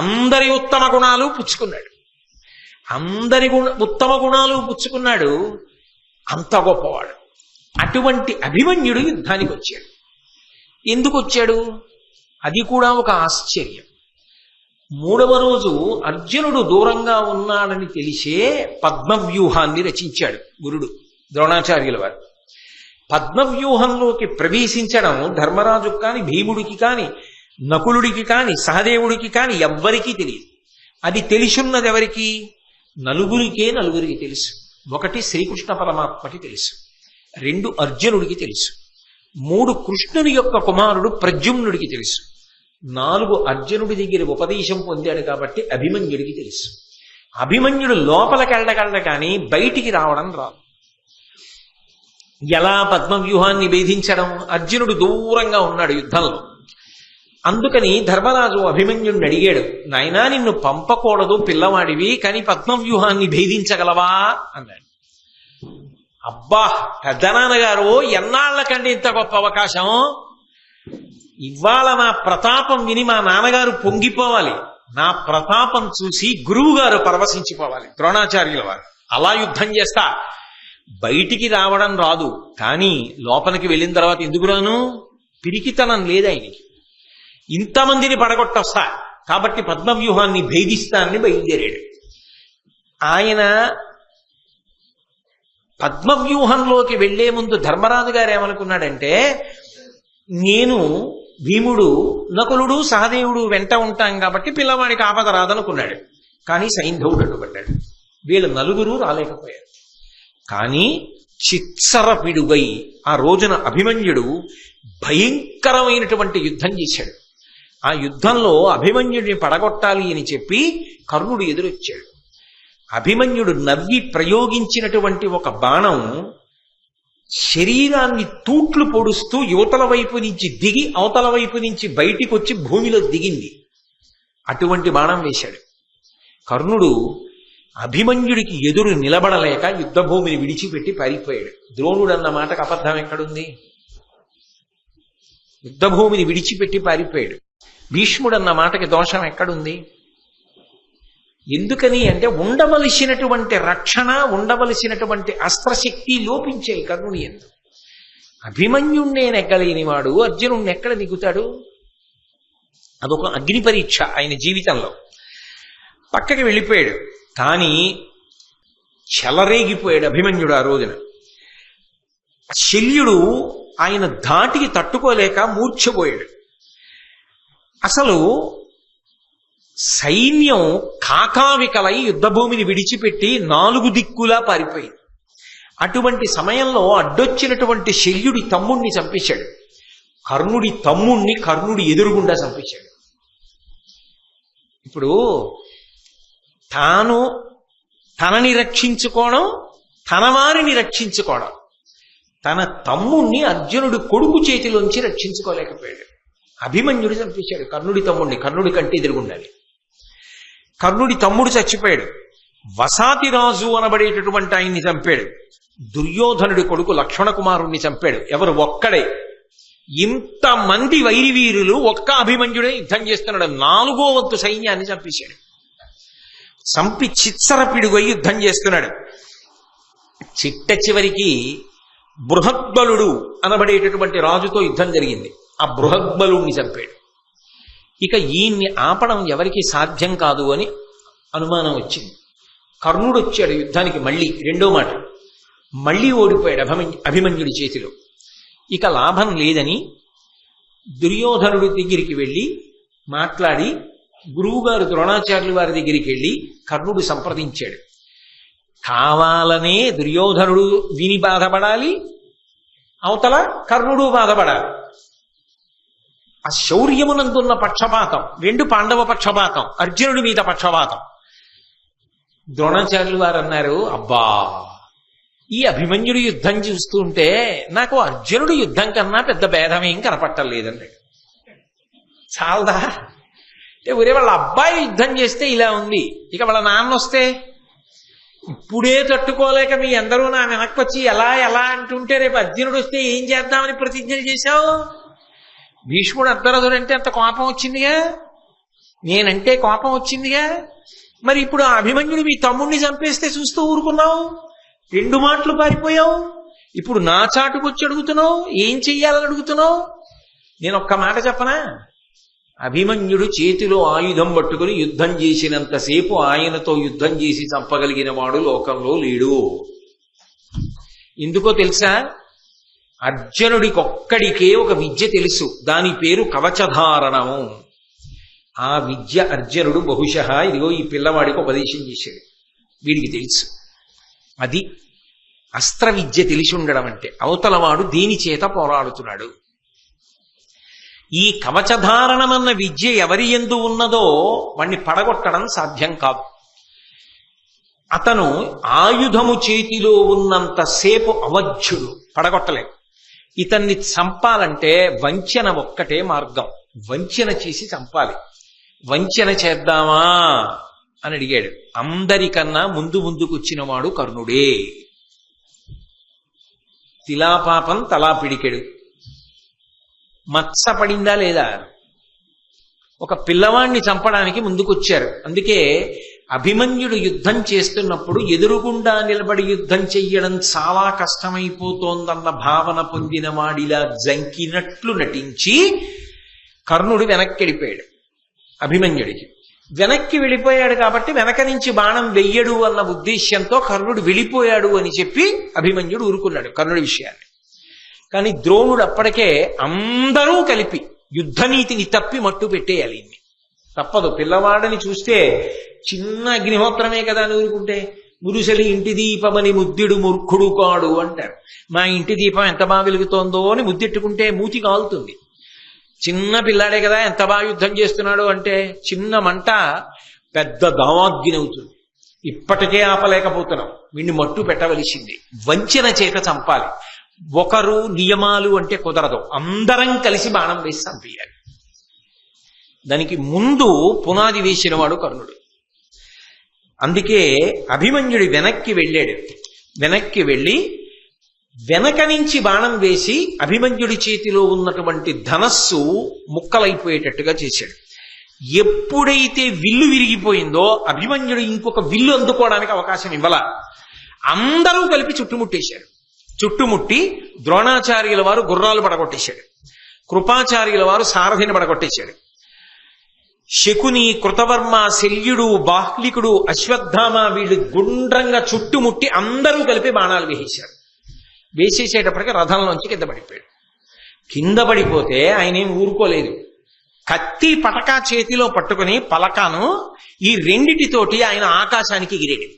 అందరి ఉత్తమ గుణాలు పుచ్చుకున్నాడు, అందరి ఉత్తమ గుణాలు పుచ్చుకున్నాడు, అంత గొప్పవాడు. అటువంటి అభిమన్యుడు యుద్ధానికి వచ్చాడు. ఎందుకు వచ్చాడు? అది కూడా ఒక ఆశ్చర్యం. 3వ రోజు అర్జునుడు దూరంగా ఉన్నాడని తెలిసే పద్మవ్యూహాన్ని రచించాడు గురుడు ద్రోణాచార్యుల వారు. పద్మవ్యూహంలోకి ప్రవేశించడం ధర్మరాజుకి కాని, భీముడికి కాని, నకులుడికి కాని, సహదేవుడికి కాని ఎవ్వరికీ తెలియదు. అది తెలిసున్నది ఎవరికి? నలుగురికి తెలుసు. 1 శ్రీకృష్ణ పరమాత్మకి తెలుసు, 2 అర్జునుడికి తెలుసు, 3 కృష్ణుని యొక్క కుమారుడు ప్రద్యుమ్నుడికి తెలుసు, 4 అర్జునుడి దగ్గర ఉపదేశం పొందాడు కాబట్టి అభిమన్యుడికి తెలుసు. అభిమన్యుడు లోపలికి వెళ్ళగలడు కానీ బయటికి రావడం రాదు. ఎలా పద్మవ్యూహాన్ని భేదించడం? అర్జునుడు దూరంగా ఉన్నాడు యుద్ధంలో. అందుకని ధర్మరాజు అభిమన్యుడిని అడిగాడు, నాయనా నిన్ను పంపకూడదు పిల్లవాడివి, కానీ పద్మవ్యూహాన్ని భేదించగలవా అన్నాడు. అబ్బా పెద్దనాన్నగారు, ఎన్నాళ్లకండి ఇంత గొప్ప అవకాశం! ఇవాళ నా ప్రతాపం విని మా నాన్నగారు పొంగిపోవాలి, నా ప్రతాపం చూసి గురువు గారు పరవశించిపోవాలి ద్రోణాచార్యుల వారు. అలా యుద్ధం చేస్తా. బయటికి రావడం రాదు, కానీ లోపలికి వెళ్ళిన తర్వాత ఎందుకు రాను? పిరికితనం లేదు ఆయనకి. ఇంతమందిని పడగొట్టొస్తా కాబట్టి పద్మవ్యూహాన్ని భేదిస్తానని బయలుదేరాడు. ఆయన పద్మవ్యూహంలోకి వెళ్లే ముందు ధర్మరాజు గారు ఏమనుకున్నాడంటే, నేను భీముడు, నకులుడు, సహదేవుడు వెంట ఉంటాం కాబట్టి పిల్లవాడికి ఆపద రాదనుకున్నాడు. కానీ సైంధవుడు అడ్డుపడ్డాడు. వీళ్ళు 4 రాలేకపోయారు. కానీ చిత్సర పిడుగై ఆ రోజున అభిమన్యుడు భయంకరమైనటువంటి యుద్ధం చేశాడు. ఆ యుద్ధంలో అభిమన్యుడిని పడగొట్టాలి అని చెప్పి కర్ణుడు ఎదురొచ్చాడు. అభిమన్యుడు నవ్వి ప్రయోగించినటువంటి ఒక బాణం శరీరాన్ని తూట్లు పొడుస్తూ యువతల వైపు నుంచి దిగి అవతల వైపు నుంచి బయటికి వచ్చి భూమిలో దిగింది. అటువంటి బాణం వేశాడు. కర్ణుడు అభిమన్యుడికి ఎదురు నిలబడలేక యుద్ధభూమిని విడిచిపెట్టి పారిపోయాడు. ద్రోణుడు అన్న మాటకు అబద్ధం ఎక్కడుంది? యుద్ధభూమిని విడిచిపెట్టి పారిపోయాడు. భీష్ముడు అన్న మాటకి దోషం ఎక్కడుంది? ఎందుకని అంటే ఉండవలసినటువంటి రక్షణ, ఉండవలసినటువంటి అస్త్రశక్తి లోపించాయి కర్ణుని ఎందు. అభిమన్యుణ్ణే నెగ్గలేనివాడు అర్జునుణ్ణి ఎక్కడ దిగుతాడు? అదొక అగ్ని పరీక్ష ఆయన జీవితంలో. పక్కకి వెళ్ళిపోయాడు. కానీ చెలరేగిపోయాడు అభిమన్యుడు ఆ రోజున. శల్యుడు ఆయన ధాటికి తట్టుకోలేక మూర్ఛపోయాడు. అసలు సైన్యం కాకావికలై యుద్ధభూమిని విడిచిపెట్టి 4 దిక్కులా పారిపోయింది. అటువంటి సమయంలో అడ్డొచ్చినటువంటి శల్యుడి తమ్ముణ్ణి చంపేశాడు. కర్ణుడి తమ్ముణ్ణి కర్ణుడి ఎదురుగుండా చంపేశాడు. ఇప్పుడు తనని రక్షించుకోవడం, తన వారిని రక్షించుకోవడం, తన తమ్ముణ్ణి అర్జునుడు కొడుకు చేతిలోంచి రక్షించుకోలేకపోయాడు. అభిమన్యుడు చంపేశాడు కర్ణుడి తమ్ముణ్ణి, కర్ణుడి కంటే ఎదురుగుండాలి. కర్ణుడి తమ్ముడు చచ్చిపోయాడు. వసాతిరాజు అనబడేటటువంటి ఆయన్ని చంపాడు. దుర్యోధనుడి కొడుకు లక్ష్మణ కుమారుణ్ణి చంపాడు. ఎవరు? ఒక్కడే. ఇంతమంది వైరివీరులు ఒక్క అభిమన్యుడే యుద్ధం చేస్తున్నాడు. 4వ వంతు సైన్యాన్ని చంపేశాడు. చంపి చిత్సర పిడుగై యుద్ధం చేస్తున్నాడు. చిట్ట చివరికి బృహద్బలుడు అనబడేటటువంటి రాజుతో యుద్ధం జరిగింది. ఆ బృహద్బలుణ్ణి చంపాడు. ఇక ఈయన్ని ఆపడం ఎవరికి సాధ్యం కాదు అని అనుమానం వచ్చింది. కర్ణుడు వచ్చాడు యుద్ధానికి మళ్ళీ 2వ మాట. మళ్ళీ ఓడిపోయాడు అభిమన్యుడి చేతిలో. ఇక లాభం లేదని దుర్యోధనుడి దగ్గరికి వెళ్ళి మాట్లాడి గురువుగారు ద్రోణాచార్యుల వారి దగ్గరికి వెళ్ళి కర్ణుడు సంప్రదించాడు. కావాలనే దుర్యోధనుడు విని బాధపడాలి, అవతల కర్ణుడు బాధపడాలి. ఆ శౌర్యమునందున్న పక్షపాతం, 2 పాండవ పక్షపాతం, అర్జునుడి మీద పక్షపాతం. ద్రోణాచార్యులు వారు అన్నారు, అబ్బా ఈ అభిమన్యుడి యుద్ధం చూస్తుంటే నాకు అర్జునుడి యుద్ధం కన్నా పెద్ద భేదమేం కనపట్టలేదండి. చాలదా? ఒరే వాళ్ళ అబ్బాయి యుద్ధం చేస్తే ఇలా ఉంది, ఇక వాళ్ళ నాన్న వస్తే ఇప్పుడే తట్టుకోలేక మీ అందరూ నా వెనక్కి వచ్చి ఎలా ఎలా అంటుంటే రేపు అర్జునుడు వస్తే ఏం చేద్దామని ప్రతిజ్ఞలు చేశావు? భీష్ముడు అర్ధరథుడంటే అంత కోపం వచ్చిందిగా, నేనంటే కోపం వచ్చిందిగా. మరి ఇప్పుడు ఆ అభిమన్యుడు మీ తమ్ముడిని చంపేస్తే చూస్తూ ఊరుకున్నావు, 2 మాటలు పారిపోయావు. ఇప్పుడు నా చాటుకొచ్చి అడుగుతున్నావు, ఏం చెయ్యాలని అడుగుతున్నావు? నేను ఒక్క మాట చెప్పనా? అభిమన్యుడు చేతిలో ఆయుధం పట్టుకుని యుద్ధం చేసినంతసేపు ఆయనతో యుద్ధం చేసి చంపగలిగిన వాడు లోకంలో లేడు. ఎందుకో తెలుసా? అర్జునుడికొక్కడికే ఒక విద్య తెలుసు, దాని పేరు కవచధారణము. ఆ విద్య అర్జునుడు బహుశः ఇదిగో ఈ పిల్లవాడికి ఉపదేశం చేశాడు. వీడికి తెలుసు. అది అస్త్ర విద్య తెలిసి ఉండడం అంటే. అవతలవాడు దీని చేత పోరాడుతున్నాడు. ఈ కవచధారణమన్న విద్య ఎవరి యందు ఉన్నదో వాణ్ణి పడగొట్టడం సాధ్యం కాదు. అతను ఆయుధము చేతిలో ఉన్నంతసేపు అవధ్యుడు, పడగొట్టలేడు. ఇతన్ని చంపాలంటే వంచన ఒక్కటే మార్గం. వంచన చేసి చంపాలి. వంచన చేద్దామా అని అడిగాడు. అందరికన్నా ముందుకొచ్చిన వాడు కర్ణుడే. తిలాపాపం తలా పిడికెడు. మత్స పడిందా లేదా? ఒక పిల్లవాణ్ణి చంపడానికి ముందుకొచ్చారు. అందుకే అభిమన్యుడు యుద్ధం చేస్తున్నప్పుడు ఎదురుగుండా నిలబడి యుద్ధం చెయ్యడం చాలా కష్టమైపోతోందన్న భావన పొందిన వాడిలా జంకినట్లు నటించి కర్ణుడు వెనక్కి వెళ్ళిపోయాడు. అభిమన్యుడికి వెనక్కి వెళ్ళిపోయాడు కాబట్టి వెనక నుంచి బాణం వెయ్యడు అన్న ఉద్దేశ్యంతో కర్ణుడు వెళ్ళిపోయాడు అని చెప్పి అభిమన్యుడు ఊరుకున్నాడు కర్ణుడి విషయాన్ని. కానీ ద్రోణుడు అప్పటికే అందరూ కలిపి యుద్ధనీతిని తప్పి మట్టు పెట్టేయాలి. ఇన్ని తప్పదు. పిల్లవాడని చూస్తే చిన్న అగ్నిహోత్రమే కదా అని ఊరుకుంటే, మురుసలి ఇంటి దీపమని ముద్దుడు మూర్ఖుడు కాడు అంటారు. మా ఇంటి దీపం ఎంత బాగా వెలుగుతోందో అని ముద్దెట్టుకుంటే మూతి కాలుతుంది. చిన్న పిల్లాడే కదా ఎంత బాగా యుద్ధం చేస్తున్నాడు అంటే చిన్న మంట పెద్ద దావాగ్ని అవుతుంది. ఇప్పటికే ఆపలేకపోతున్నాం, వీడిని మట్టు పెట్టవలసింది. వంచన చేత చంపాలి. ఒకరు నియమాలు అంటే కుదరదు, అందరం కలిసి బాణం వేసి చంపేయాలి. దానికి ముందు పునాది వేసిన వాడు కర్ణుడు. అందుకే అభిమన్యుడు వెనక్కి వెళ్ళాడు. వెనక్కి వెళ్ళి వెనక నుంచి బాణం వేసి అభిమన్యుడి చేతిలో ఉన్నటువంటి ధనస్సు ముక్కలైపోయేటట్టుగా చేశాడు. ఎప్పుడైతే విల్లు విరిగిపోయిందో అభిమన్యుడు ఇంకొక విల్లు అందుకోవడానికి అవకాశం ఇవ్వాల. అందరూ కలిపి చుట్టుముట్టేశారు. చుట్టుముట్టి ద్రోణాచార్యుల వారు గుర్రాలు పడగొట్టేశాడు. కృపాచార్యుల వారు సారథిని పడగొట్టేశాడు. శకుని, కృతవర్మ, శల్యుడు, బాహ్లికుడు, అశ్వత్థామ వీళ్ళు గుండ్రంగా చుట్టుముట్టి అందరూ కలిపి బాణాలు వేసేశారు. వేసేసేటప్పటికి రథంలోంచి కింద పడిపోయాడు. కింద పడిపోతే ఆయన ఏం ఊరుకోలేదు. కత్తి పటకా చేతిలో పట్టుకుని పలకాను ఈ రెండిటితోటి ఆయన ఆకాశానికి ఎగిరాడు.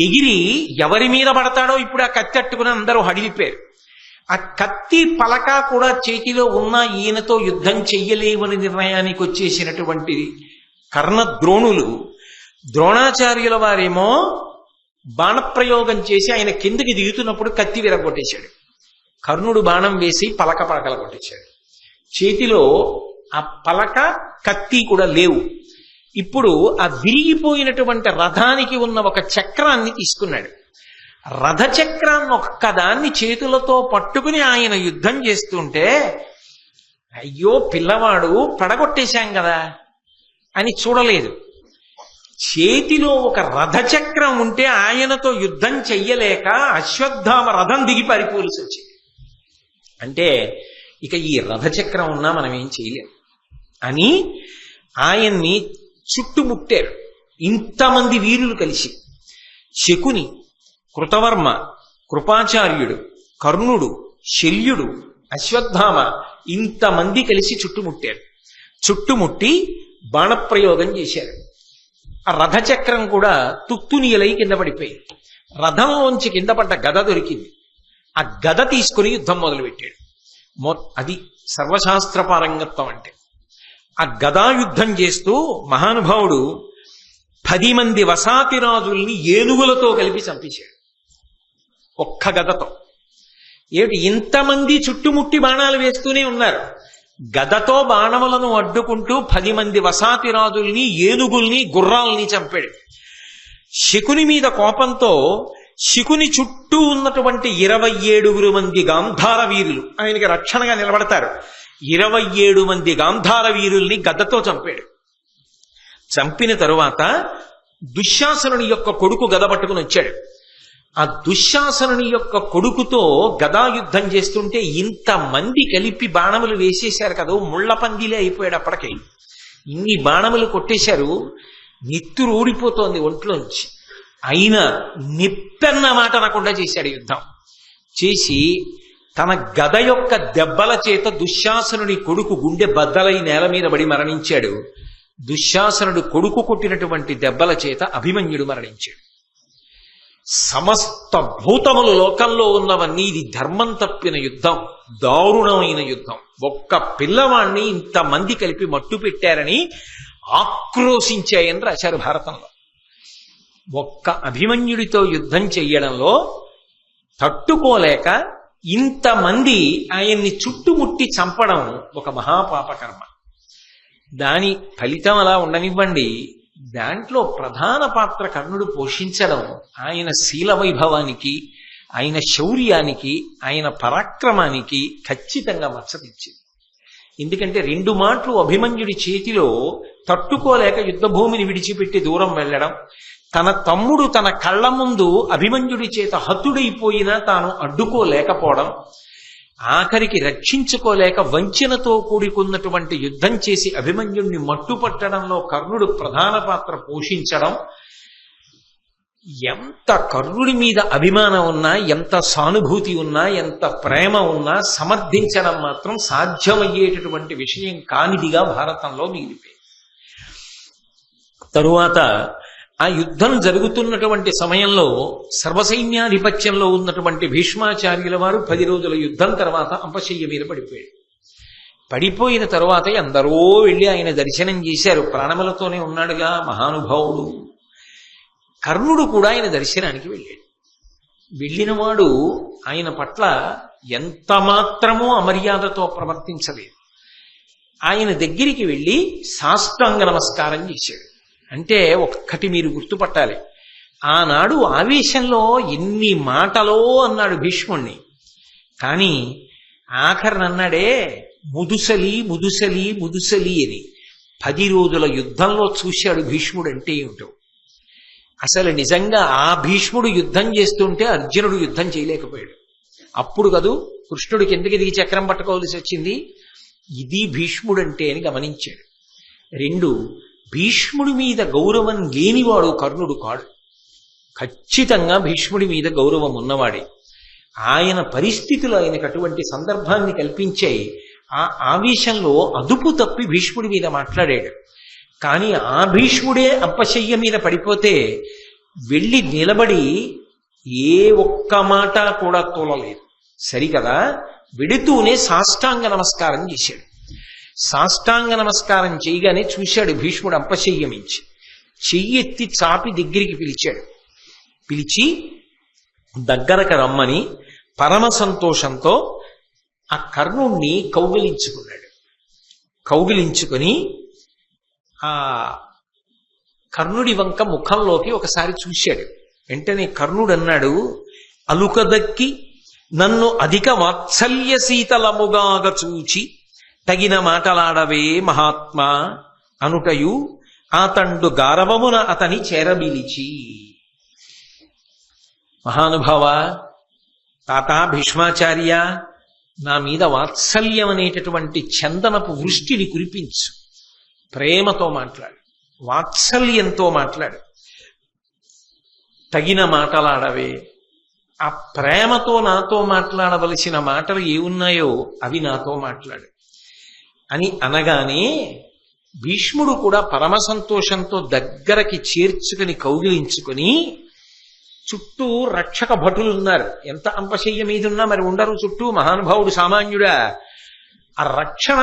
ఎగిరి ఎవరి మీద పడతాడో ఇప్పుడు ఆ కత్తి అట్టుకుని అందరూ హడిలిపోయారు. ఆ కత్తి పలక కూడా చేతిలో ఉన్న ఈయనతో యుద్ధం చెయ్యలేవని నిర్ణయానికి వచ్చేసినటువంటి కర్ణద్రోణులు, ద్రోణాచార్యుల వారేమో బాణప్రయోగం చేసి ఆయన కిందకి దిగుతున్నప్పుడు కత్తి విరగొట్టేశాడు. కర్ణుడు బాణం వేసి పలక పలకల కొట్టేశాడు. చేతిలో ఆ పలక కత్తి కూడా లేవు. ఇప్పుడు ఆ విరిగిపోయినటువంటి రథానికి ఉన్న ఒక చక్రాన్ని తీసుకున్నాడు. రథచక్రాన్ని ఒక్కదాన్ని చేతులతో పట్టుకుని ఆయన యుద్ధం చేస్తుంటే అయ్యో పిల్లవాడు పడగొట్టేశాం కదా అని చూడలేదు. చేతిలో ఒక రథచక్రం ఉంటే ఆయనతో యుద్ధం చెయ్యలేక అశ్వత్థామ రథం దిగి పారిపోవలసి వచ్చింది. అంటే ఇక ఈ రథచక్రం ఉన్నా మనం ఏం చేయలేం అని ఆయన్ని చుట్టుముట్టారు ఇంతమంది వీరులు కలిసి. శకుని, కృతవర్మ, కృపాచార్యుడు, కర్ణుడు, శల్యుడు, అశ్వత్థామ ఇంతమంది కలిసి చుట్టుముట్టారు. చుట్టుముట్టి బాణప్రయోగం చేశారు. ఆ రథచక్రం కూడా తుత్తునియలై కింద పడిపోయింది. రథంలోంచి కింద పడ్డ గద దొరికింది. ఆ గద తీసుకుని యుద్ధం మొదలుపెట్టాడు. అది సర్వశాస్త్ర పారంగత్వం అంటే. ఆ గదాయుద్ధం చేస్తూ మహానుభావుడు 10 మంది వసాతిరాజుల్ని ఏనుగులతో కలిపి చంపేశాడు ఒక్క గదతో. ఏమిటి ఇంతమంది చుట్టుముట్టి బాణాలు వేస్తూనే ఉన్నారు. గదతో బాణములను అడ్డుకుంటూ 10 మంది వసాతిరాజుల్ని, ఏనుగుల్ని, గుర్రాల్ని చంపాడు. శకుని మీద కోపంతో శకుని చుట్టూ ఉన్నటువంటి 27 మంది గాంధార వీరులు ఆయనకి రక్షణగా నిలబడతారు. 27 మంది గాంధార వీరుల్ని గదతో చంపాడు. చంపిన తరువాత దుశ్శాసనుని యొక్క కొడుకు గద పట్టుకుని వచ్చాడు. ఆ దుశ్శాసనుని యొక్క కొడుకుతో గదాయుద్ధం చేస్తుంటే ఇంతమంది కలిపి బాణములు వేసేశారు కదా, ముళ్ళ పందిలే అయిపోయాడు అప్పటికే. ఇన్ని బాణములు కొట్టేశారు, నెత్తురు ఊడిపోతోంది ఒంట్లోంచి. అయినా నిప్పెన్న మాట అనకుండా చేశాడు యుద్ధం. చేసి తన గద యొక్క దెబ్బల చేత దుశ్శాసనుడి కొడుకు గుండె బద్దలై నేల మీద పడి మరణించాడు. దుశ్శాసనుడు కొడుకు కొట్టినటువంటి దెబ్బల చేత అభిమన్యుడు మరణించాడు. సమస్త భూతములు లోకంలో ఉన్నవన్నీ ఇది ధర్మం తప్పిన యుద్ధం, దారుణమైన యుద్ధం, ఒక్క పిల్లవాణ్ణి ఇంతమంది కలిపి మట్టు పెట్టారని ఆక్రోశించాయని రాశారు భారతంలో. ఒక్క అభిమన్యుడితో యుద్ధం చెయ్యడంలో తట్టుకోలేక ఇంతమంది ఆయన్ని చుట్టుముట్టి చంపడం ఒక మహాపాపకర్మ. దాని ఫలితం అలా ఉండనివ్వండి, దాంట్లో ప్రధాన పాత్ర కర్ణుడు పోషించడం ఆయన శీల వైభవానికి, ఆయన శౌర్యానికి, ఆయన పరాక్రమానికి ఖచ్చితంగా మచ్చ తెచ్చింది. ఎందుకంటే 2 మాటలు అభిమన్యుడి చేతిలో తట్టుకోలేక యుద్ధభూమిని విడిచిపెట్టి దూరం వెళ్ళడం, తన తమ్ముడు తన కళ్ళ ముందు అభిమన్యుడి చేత హతుడైపోయినా తాను అడ్డుకోలేకపోవడం, ఆఖరికి రక్షించుకోలేక వంచనతో కూడుకున్నటువంటి యుద్ధం చేసి అభిమన్యుడిని మట్టుపట్టడంలో కర్ణుడు ప్రధాన పాత్ర పోషించడం, ఎంత కర్ణుడి మీద అభిమానం ఉన్నా, ఎంత సానుభూతి ఉన్నా, ఎంత ప్రేమ ఉన్నా సమర్థించడం మాత్రం సాధ్యమయ్యేటటువంటి విషయం కానిదిగా భారతంలో మిగిలిపోయింది. తరువాత ఆ యుద్ధం జరుగుతున్నటువంటి సమయంలో సర్వసైన్యాధిపత్యంలో ఉన్నటువంటి భీష్మాచార్యుల వారు 10 రోజుల యుద్ధం తర్వాత అంపశయ్య మీద పడిపోయాడు. పడిపోయిన తరువాత ఎందరో వెళ్ళి ఆయన దర్శనం చేశారు. ప్రాణములతోనే ఉన్నాడుగా మహానుభావుడు. కర్ణుడు కూడా ఆయన దర్శనానికి వెళ్ళాడు. వెళ్ళినవాడు ఆయన పట్ల ఎంత మాత్రమూ అమర్యాదతో ప్రవర్తించలేదు. ఆయన దగ్గరికి వెళ్ళి సాష్టాంగ నమస్కారం చేశాడు. అంటే ఒక్కటి మీరు గుర్తుపట్టాలి, ఆనాడు ఆవేశంలో ఎన్ని మాటలో అన్నాడు భీష్ముణ్ణి. కానీ ఆఖరినన్నాడే ముదుసలి ముదుసలి ముదుసలి అని. 10 రోజుల యుద్ధంలో చూశాడు భీష్ముడు అంటే ఏమిటో. అసలు నిజంగా ఆ భీష్ముడు యుద్ధం చేస్తుంటే అర్జునుడు యుద్ధం చేయలేకపోయాడు. అప్పుడు కదూ కృష్ణుడికి ఎందుకు దిగి చక్రం పట్టుకోవాల్సి వచ్చింది. ఇది భీష్ముడు అంటే అని గమనించాడు. 2, భీష్ముడి మీద గౌరవం లేనివాడు కర్ణుడు కాడు. ఖచ్చితంగా భీష్ముడి మీద గౌరవం ఉన్నవాడే. ఆయన పరిస్థితులు ఆయనకు అటువంటి సందర్భాన్ని కల్పించాయి. ఆ ఆవేశంలో అదుపు తప్పి భీష్ముడి మీద మాట్లాడాడు. కానీ ఆ భీష్ముడే అప్పశయ్య మీద పడిపోతే వెళ్ళి నిలబడి ఏ ఒక్క మాట కూడా తోలలేదు. సరికదా, వెడుతూనే సాష్టాంగ నమస్కారం చేశాడు. సాష్టాంగ నమస్కారం చేయగానే చూశాడు భీష్ముడు అంపశయ్యమించి. చెయ్యెత్తి చాపి దగ్గరికి పిలిచాడు. పిలిచి దగ్గరకు రమ్మని పరమ సంతోషంతో ఆ కర్ణుణ్ణి కౌగిలించుకున్నాడు. కౌగిలించుకొని ఆ కర్ణుడి వంక ముఖంలోకి ఒకసారి చూశాడు. వెంటనే కర్ణుడు అన్నాడు, అలుకదక్కి నన్ను అధిక వాత్సల్య శీతలముగాగ చూచి తగిన మాటలాడవే మహాత్మా అనుటయు ఆతండు గారవమున అతని చేరబిలిచి. మహానుభావ, తాత భీష్మాచార్య, నా మీద వాత్సల్యం అనేటటువంటి చందనపు వృష్టిని కురిపించు. ప్రేమతో మాట్లాడు, వాత్సల్యంతో మాట్లాడు, తగిన మాటలాడవే. ఆ ప్రేమతో నాతో మాట్లాడవలసిన మాటలు ఏమున్నాయో అవి నాతో మాట్లాడు అని అనగానే భీష్ముడు కూడా పరమ సంతోషంతో దగ్గరకి చేర్చుకుని కౌగిలించుకొని, చుట్టూ రక్షక భటులు ఉన్నారు. ఎంత అంపశయ్య మీదున్నా మరి ఉండరు చుట్టూ, మహానుభావుడు సామాన్యుడా. ఆ రక్షణ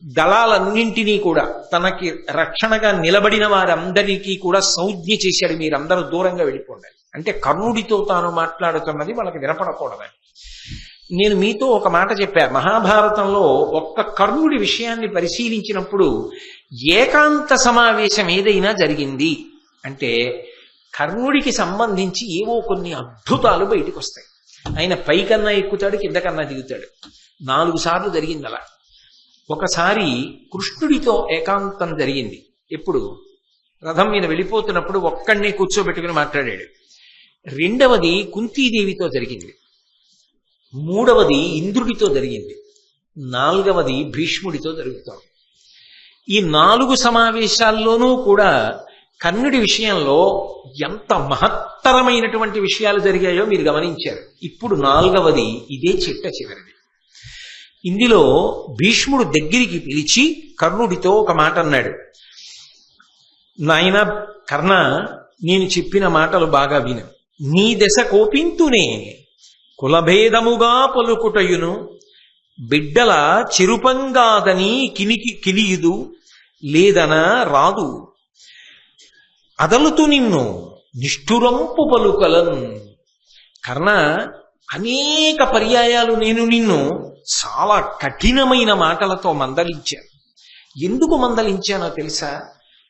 దళాలన్నింటినీ కూడా తనకి రక్షణగా నిలబడిన వారందరికీ కూడా సంజ్ఞ చేశాడు, మీరందరూ దూరంగా వెళ్ళిపోండి. అంటే కర్ణుడితో తాను మాట్లాడుతున్నది వాళ్ళకి వినపడకూడదని. నేను మీతో ఒక మాట చెప్పా, మహాభారతంలో ఒక్క కర్ణుడి విషయాన్ని పరిశీలించినప్పుడు ఏకాంత సమావేశం ఏదైనా జరిగింది అంటే కర్ణుడికి సంబంధించి ఏవో కొన్ని అద్భుతాలు బయటకు వస్తాయి. ఆయన పైకన్నా ఎక్కుతాడు, కిందకన్నా దిగుతాడు. 4 సార్లు జరిగింది అలా. ఒకసారి కృష్ణుడితో ఏకాంతం జరిగింది. ఎప్పుడు రథం మీద వెళ్ళిపోతున్నప్పుడు ఒక్కడినే కూర్చోబెట్టుకుని మాట్లాడాడు. రెండవది కుంతీదేవితో జరిగింది, మూడవది ఇంద్రుడితో జరిగింది, నాలుగవది భీష్ముడితో జరుగుతోంది. ఈ 4 సమావేశాల్లోనూ కూడా కర్ణుడి విషయంలో ఎంత మహత్తరమైనటువంటి విషయాలు జరిగాయో మీరు గమనించారు. ఇప్పుడు 4వది ఇదే చిట్టచివరిది. ఇందులో భీష్ముడు దగ్గరికి పిలిచి కర్ణుడితో ఒక మాట అన్నాడు. నాయన కర్ణ, నేను చెప్పిన మాటలు బాగా విను. నీ దశ కోపింతునే కులభేదముగా పలుకుటయును బిడ్డల చిరుపంగాదని కిలియుదు లేదన రాదు అదలుతు నిన్ను నిష్ఠురంపు పలుకలన్. కర్ణ, అనేక పర్యాయాలు నేను నిన్ను చాలా కఠినమైన మాటలతో మందలించాను. ఎందుకు మందలించానో తెలుసా?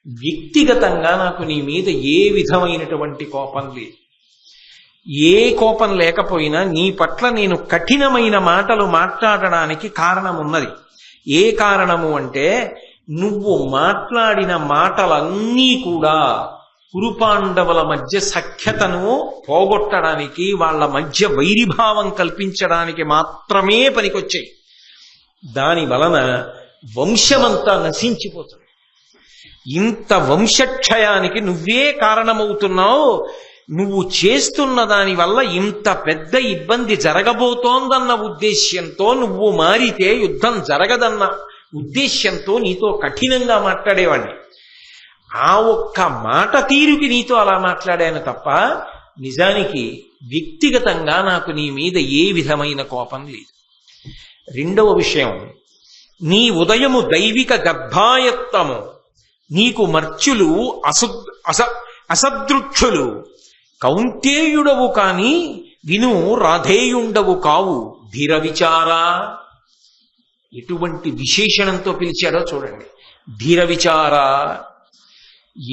వ్యక్తిగతంగా నాకు నీ మీద ఏ విధమైనటువంటి కోపం లేదు. ఏ కోపం లేకపోయినా నీ పట్ల నేను కఠినమైన మాటలు మాట్లాడడానికి కారణం ఉన్నది. ఏ కారణము అంటే, నువ్వు మాట్లాడిన మాటలన్నీ కూడా కురుపాండవుల మధ్య సఖ్యతను పోగొట్టడానికి, వాళ్ళ మధ్య వైరిభావం కల్పించడానికి మాత్రమే పనికొచ్చాయి. దాని వలన వంశమంతా నశించిపోతుంది. ఇంత వంశక్షయానికి నువ్వే కారణమవుతున్నావు. నువ్వు చేస్తున్న దాని వల్ల ఇంత పెద్ద ఇబ్బంది జరగబోతోందన్న ఉద్దేశ్యంతో, నువ్వు మారితే యుద్ధం జరగదన్న ఉద్దేశ్యంతో నీతో కఠినంగా మాట్లాడేవాడిని. ఆ ఒక్క మాట తీరుకి నీతో అలా మాట్లాడాను తప్ప నిజానికి వ్యక్తిగతంగా నాకు నీ మీద ఏ విధమైన కోపం లేదు. రెండవ విషయం, నీ ఉదయము దైవిక గర్భాయత్తము, నీకు మర్చులు అసదృక్షులు, కౌంతేయుడవు కాని విను రాధేయుండవు కావు ధీర విచారా. ఎటువంటి విశేషణంతో పిలిచాడో చూడండి. ధీర విచారా.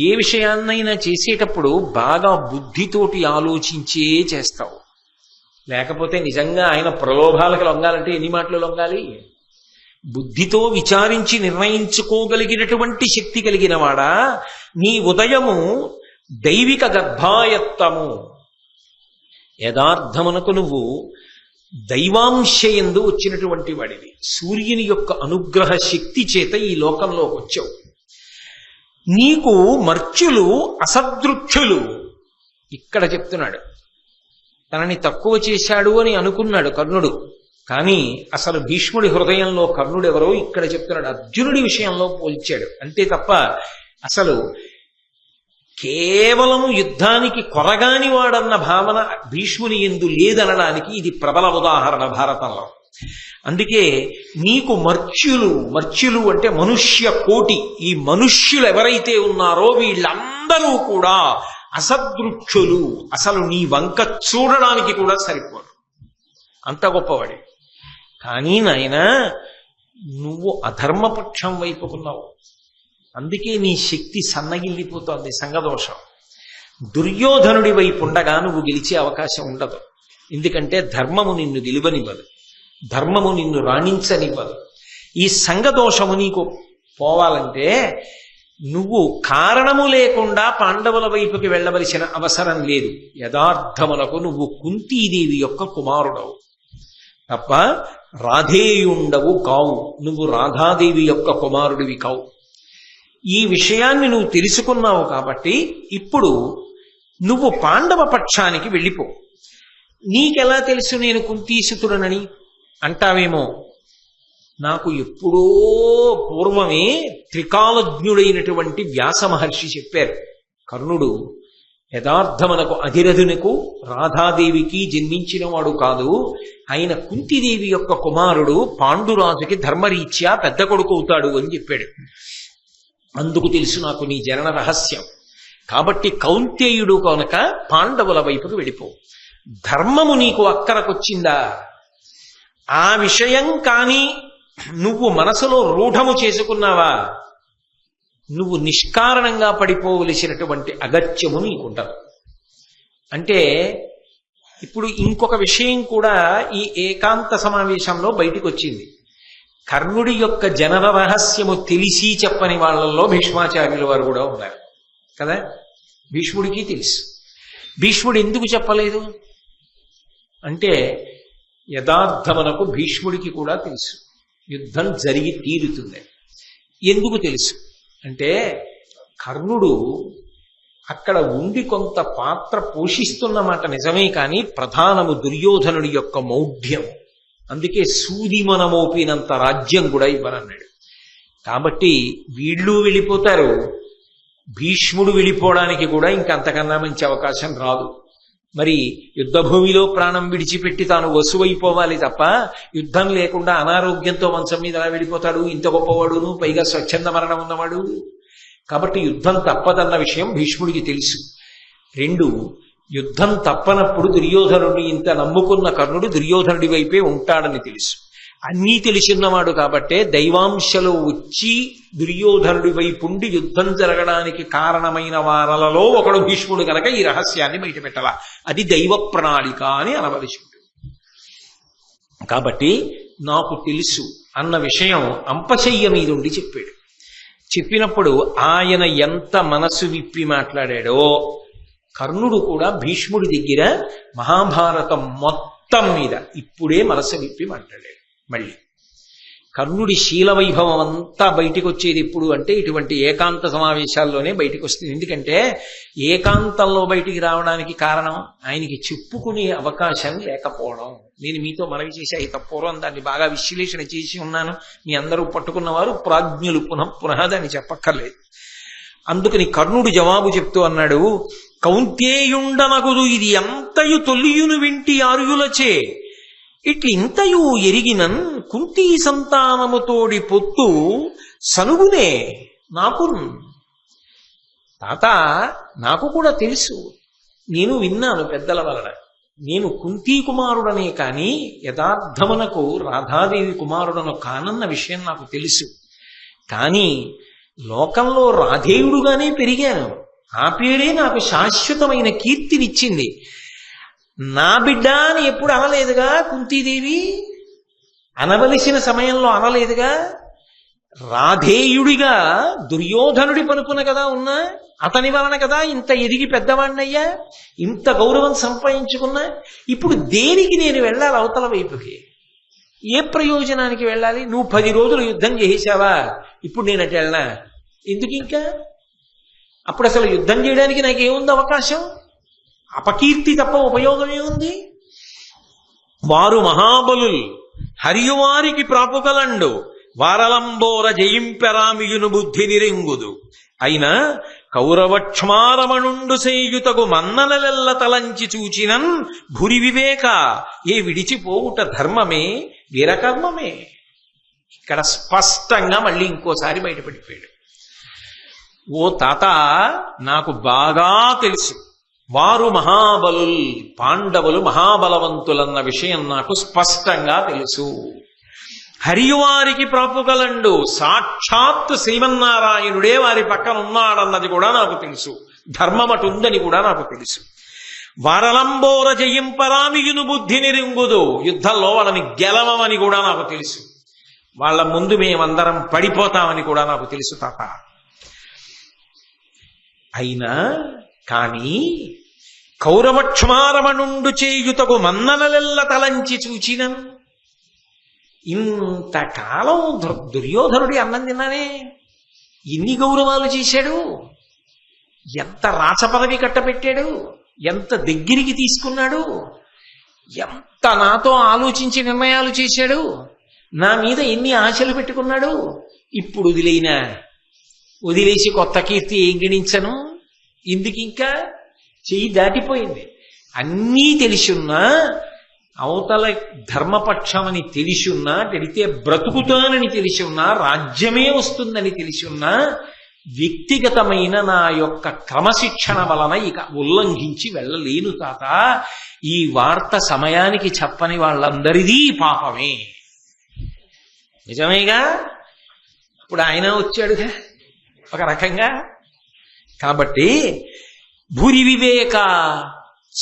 ఏ విషయాన్నైనా చేసేటప్పుడు బాగా బుద్ధితోటి ఆలోచించే చేస్తావు. లేకపోతే నిజంగా ఆయన ప్రలోభాలకు లొంగాలంటే ఎన్ని మాటలు లొంగాలి? బుద్ధితో విచారించి నిర్ణయించుకోగలిగినటువంటి శక్తి కలిగిన వాడా, నీ ఉదయము దైవిక గర్భాయత్తము, యథార్థమునకు నువ్వు దైవాంశయందు వచ్చినటువంటి వాడివి. సూర్యుని యొక్క అనుగ్రహ శక్తి చేత ఈ లోకంలోకి వచ్చావు. నీకు మర్చులు అసదృక్షులు. ఇక్కడ చెప్తున్నాడు, తనని తక్కువ చేశాడు అని అనుకున్నాడు కర్ణుడు. కానీ అసలు భీష్ముడి హృదయంలో కర్ణుడు ఎవరో ఇక్కడ చెప్తున్నాడు. అర్జునుడి విషయంలో పోల్చాడు అంతే తప్ప అసలు కేవలము యుద్ధానికి కొరగాని వాడన్న భావన భీష్ముని యందు లేదనడానికి ఇది ప్రబల ఉదాహరణ భారతంలో. అందుకే నీకు మర్చ్యులు అంటే మనుష్య కోటి. ఈ మనుష్యులు ఎవరైతే ఉన్నారో వీళ్ళందరూ కూడా అసదృక్షులు. అసలు నీ వంక చూడడానికి కూడా సరిపోరు, అంత గొప్పవాడి. కానీ నాయన, నువ్వు అధర్మపక్షం వైపుకున్నావు. అందుకే నీ శక్తి సన్నగిల్లిపోతోంది. సంగదోషం. దుర్యోధనుడి వైపు ఉండగా నువ్వు గెలిచే అవకాశం ఉండదు. ఎందుకంటే ధర్మము నిన్ను గెలువనివ్వదు, ధర్మము నిన్ను రాణించనివ్వదు. ఈ సంగదోషము నీకు పోవాలంటే నువ్వు కారణము లేకుండా పాండవుల వైపుకి వెళ్ళవలసిన అవసరం లేదు. యథార్థములకు నువ్వు కుంతీదేవి యొక్క కుమారుడవు తప్ప రాధేయుండవు కావు. నువ్వు రాధాదేవి యొక్క కుమారుడివి కావు. ఈ విషయాన్ని నువ్వు తెలుసుకున్నావు కాబట్టి ఇప్పుడు నువ్వు పాండవ పక్షానికి వెళ్ళిపో. నీకెలా తెలుసు నేను కుంతీసుతుడనని అంటావేమో. నాకు ఎప్పుడో పూర్వమే త్రికాలజ్ఞుడైనటువంటి వ్యాస మహర్షి చెప్పారు, కర్ణుడు యథార్థమునకు అధిరథునకు రాధాదేవికి జన్మించినవాడు కాదు. ఆయన కుంతిదేవి యొక్క కుమారుడు, పాండురాజుకి ధర్మరీత్యా పెద్ద కొడుకు అవుతాడు అని చెప్పాడు. అందుకు తెలుసు నాకు నీ జనన రహస్యం. కాబట్టి కౌంతేయుడు కనుక పాండవుల వైపుకు వెళ్ళిపో. ధర్మము నీకు అక్కరకొచ్చిందా, ఆ విషయం కానీ నువ్వు మనసులో రూఢము చేసుకున్నావా, నువ్వు నిష్కారణంగా పడిపోవలసినటువంటి అగత్యము నీకుండదు. అంటే ఇప్పుడు ఇంకొక విషయం కూడా ఈ ఏకాంత సమావేశంలో బయటికి వచ్చింది. కర్ణుడి యొక్క జనన రహస్యము తెలిసి చెప్పని వాళ్ళల్లో భీష్మాచార్యుల వారు కూడా ఉన్నారు కదా. భీష్ముడికి తెలుసు. భీష్ముడు ఎందుకు చెప్పలేదు అంటే యథార్థమునకు భీష్ముడికి కూడా తెలుసు యుద్ధం జరిగి తీరుతుంది. ఎందుకు తెలుసు అంటే కర్ణుడు అక్కడ ఉండి కొంత పాత్ర పోషిస్తున్నమాట నిజమే, కానీ ప్రధానము దుర్యోధనుడి యొక్క మౌఢ్యం. అందుకే సూదిమనమోపినంత రాజ్యం కూడా ఇవ్వనన్నాడు. కాబట్టి వీళ్ళు వెళ్ళిపోతారు, భీష్ముడు వెళ్ళిపోవడానికి కూడా ఇంకంతకన్నా మంచి అవకాశం రాదు. మరి యుద్ధభూమిలో ప్రాణం విడిచిపెట్టి తాను వసువైపోవాలి తప్ప యుద్ధం లేకుండా అనారోగ్యంతో మంచం మీద ఎలా వెళ్ళిపోతాడు? ఇంత గొప్పవాడును, పైగా స్వచ్ఛంద మరణం ఉన్నవాడు. కాబట్టి యుద్ధం తప్పదన్న విషయం భీష్ముడికి తెలుసు. 2, యుద్ధం తప్పనప్పుడు దుర్యోధనుడిని ఇంత నమ్ముకున్న కర్ణుడు దుర్యోధనుడి వైపే ఉంటాడని తెలుసు. అన్నీ తెలిసిన్నవాడు కాబట్టే దైవాంశలో వచ్చి దుర్యోధనుడి వైపుండి యుద్ధం జరగడానికి కారణమైన వారలలో ఒకడు భీష్ముడు కనుక ఈ రహస్యాన్ని బయటపెట్టాల. అది దైవ ప్రణాళిక అని అనవలసి ఉంటుంది. కాబట్టి నాకు తెలుసు అన్న విషయం అంపశయ్య మీదుండి చెప్పాడు. చెప్పినప్పుడు ఆయన ఎంత మనసు విప్పి మాట్లాడాడో కర్ణుడు కూడా భీష్ముడి దగ్గర మహాభారతం మొత్తం మీద ఇప్పుడే మనసు విప్పి మాట్లాడాడు. మళ్ళీ కర్ణుడి శీల వైభవం అంతా బయటికి వచ్చేది ఎప్పుడు అంటే ఇటువంటి ఏకాంత సమావేశాల్లోనే బయటికి వస్తుంది. ఎందుకంటే ఏకాంతంలో బయటికి రావడానికి కారణం ఆయనకి చెప్పుకునే అవకాశం లేకపోవడం. నేను మీతో మనవి చేసి అయితే పూర్వం దాన్ని బాగా విశ్లేషణ చేసి ఉన్నాను. మీ అందరూ పట్టుకున్నవారు ప్రాజ్ఞులు పునః దాన్ని చెప్పక్కర్లేదు. అందుకని కర్ణుడు జవాబు చెప్తూ అన్నాడు, కౌంతేయుండనగుదు ఇది ఎంతయు తొల్లియును వింటి ఆర్యులచే ఇట్లు ఇంతయు ఎరిగినన్ కుంతీ సంతానముతోడి పొత్తు సనుగునే నాకు. తాత, నాకు కూడా తెలుసు, నేను విన్నాను పెద్దల వలన. నేను కుంతీ కుమారుడనే కాని యథార్థమునకు రాధాదేవి కుమారుడను కానన్న విషయం నాకు తెలుసు. కానీ లోకంలో రాధేయుడుగానే పెరిగాను. ఆ పేరే నాకు శాశ్వతమైన కీర్తినిచ్చింది. నా బిడ్డ అని ఎప్పుడు అనలేదుగా కుంతీదేవి, అనవలసిన సమయంలో అనలేదుగా. రాధేయుడిగా దుర్యోధనుడి పలుకున కదా ఉన్నా, అతని వలన కదా ఇంత ఎదిగి పెద్దవాణ్ణయ్యా, ఇంత గౌరవం సంపాదించుకున్నా. ఇప్పుడు దేనికి నేను వెళ్ళాలి అవతల వైపుకి? ఏ ప్రయోజనానికి వెళ్ళాలి? నువ్వు 10 రోజులు యుద్ధం చేసావా, ఇప్పుడు నేను అటు వెళ్ళనా? ఎందుకు ఇంకా? అప్పుడు అసలు యుద్ధం చేయడానికి నాకేముంది అవకాశం? అపకీర్తి తప్ప ఉపయోగం ఏముంది? వారు మహాబలుల్ హరియువారికి ప్రాపుకలండు వారలంబోర జయింపెరామియును బుద్ధి నిరింగుదు అయినా కౌరవక్ష్మారమణుండు సేయుతగు మన్ననలెల్ల తలంచి చూచినన్ భురి వివేక ఏ విడిచిపోవుట ధర్మమే వీరకర్మమే. ఇక్కడ స్పష్టంగా మళ్ళీ ఇంకోసారి బయటపడిపోయాడు. ఓ తాత, నాకు బాగా తెలుసు వారు మహాబలుల్, పాండవులు మహాబలవంతులన్న విషయం నాకు స్పష్టంగా తెలుసు. హరియువారికి ప్రాపుకలండు, సాక్షాత్ శ్రీమన్నారాయణుడే వారి పక్కన ఉన్నాడన్నది కూడా నాకు తెలుసు. ధర్మం అటుందని కూడా నాకు తెలుసు. వారలంబోర జయింపరామియును బుద్ధి నిరింగుదు, యుద్ధంలో వాళ్ళని గెలవమని కూడా నాకు తెలుసు. వాళ్ళ ముందు మేమందరం పడిపోతామని కూడా నాకు తెలుసు తాత. అయినా కానీ కౌరవక్ష్మారమణుండు చేయుతకు మన్ననలెల్ల తలంచి చూచినన్. ఇంతకాలం దుర్యోధనుడి అన్నం తిన్నానే, ఎన్ని గౌరవాలు చేశాడు, ఎంత రాచపదవి కట్టబెట్టాడు, ఎంత దగ్గరికి తీసుకున్నాడు, ఎంత నాతో ఆలోచించి నిర్ణయాలు చేశాడు, నా మీద ఎన్ని ఆశలు పెట్టుకున్నాడు. ఇప్పుడు వదిలేసి కొత్త కీర్తి ఏం గణించను? ఎందుకు ఇంకా? చెయ్యి దాటిపోయింది. అన్నీ తెలిసున్నా, అవతల ధర్మపక్షమని తెలిసున్నా, పెడితే బ్రతుకుతానని తెలిసున్నా, రాజ్యమే వస్తుందని తెలిసున్నా, వ్యక్తిగతమైన నా యొక్క క్రమశిక్షణ వలన ఇక ఉల్లంఘించి వెళ్ళలేను తాత. ఈ వార్త సమయానికి చెప్పని వాళ్ళందరిదీ పాపమే. నిజమేగా? ఇప్పుడు ఆయన వచ్చాడుగా ఒక రకంగా. కాబట్టి భూరి వివేక,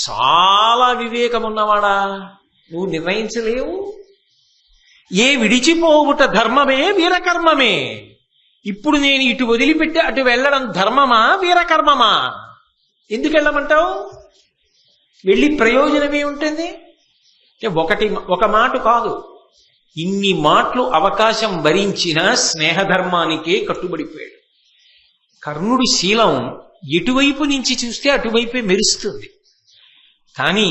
చాలా వివేకం ఉన్నవాడా, నువ్వు నిర్ణయించలేవు. ఏ విడిచిపోవుట ధర్మమే వీరకర్మమే. ఇప్పుడు నేను ఇటు వదిలిపెట్టి అటు వెళ్ళడం ధర్మమా వీరకర్మమా? ఎందుకు వెళ్ళమంటావు? వెళ్ళి ప్రయోజనం ఏముంటుంది? ఒక మాట కాదు, ఇన్ని మాటలు అవకాశం భరించిన స్నేహధర్మానికే కట్టుబడిపోయాడు. కర్ణుడి శీలం ఎటువైపు నుంచి చూస్తే అటువైపే మెరుస్తుంది. కానీ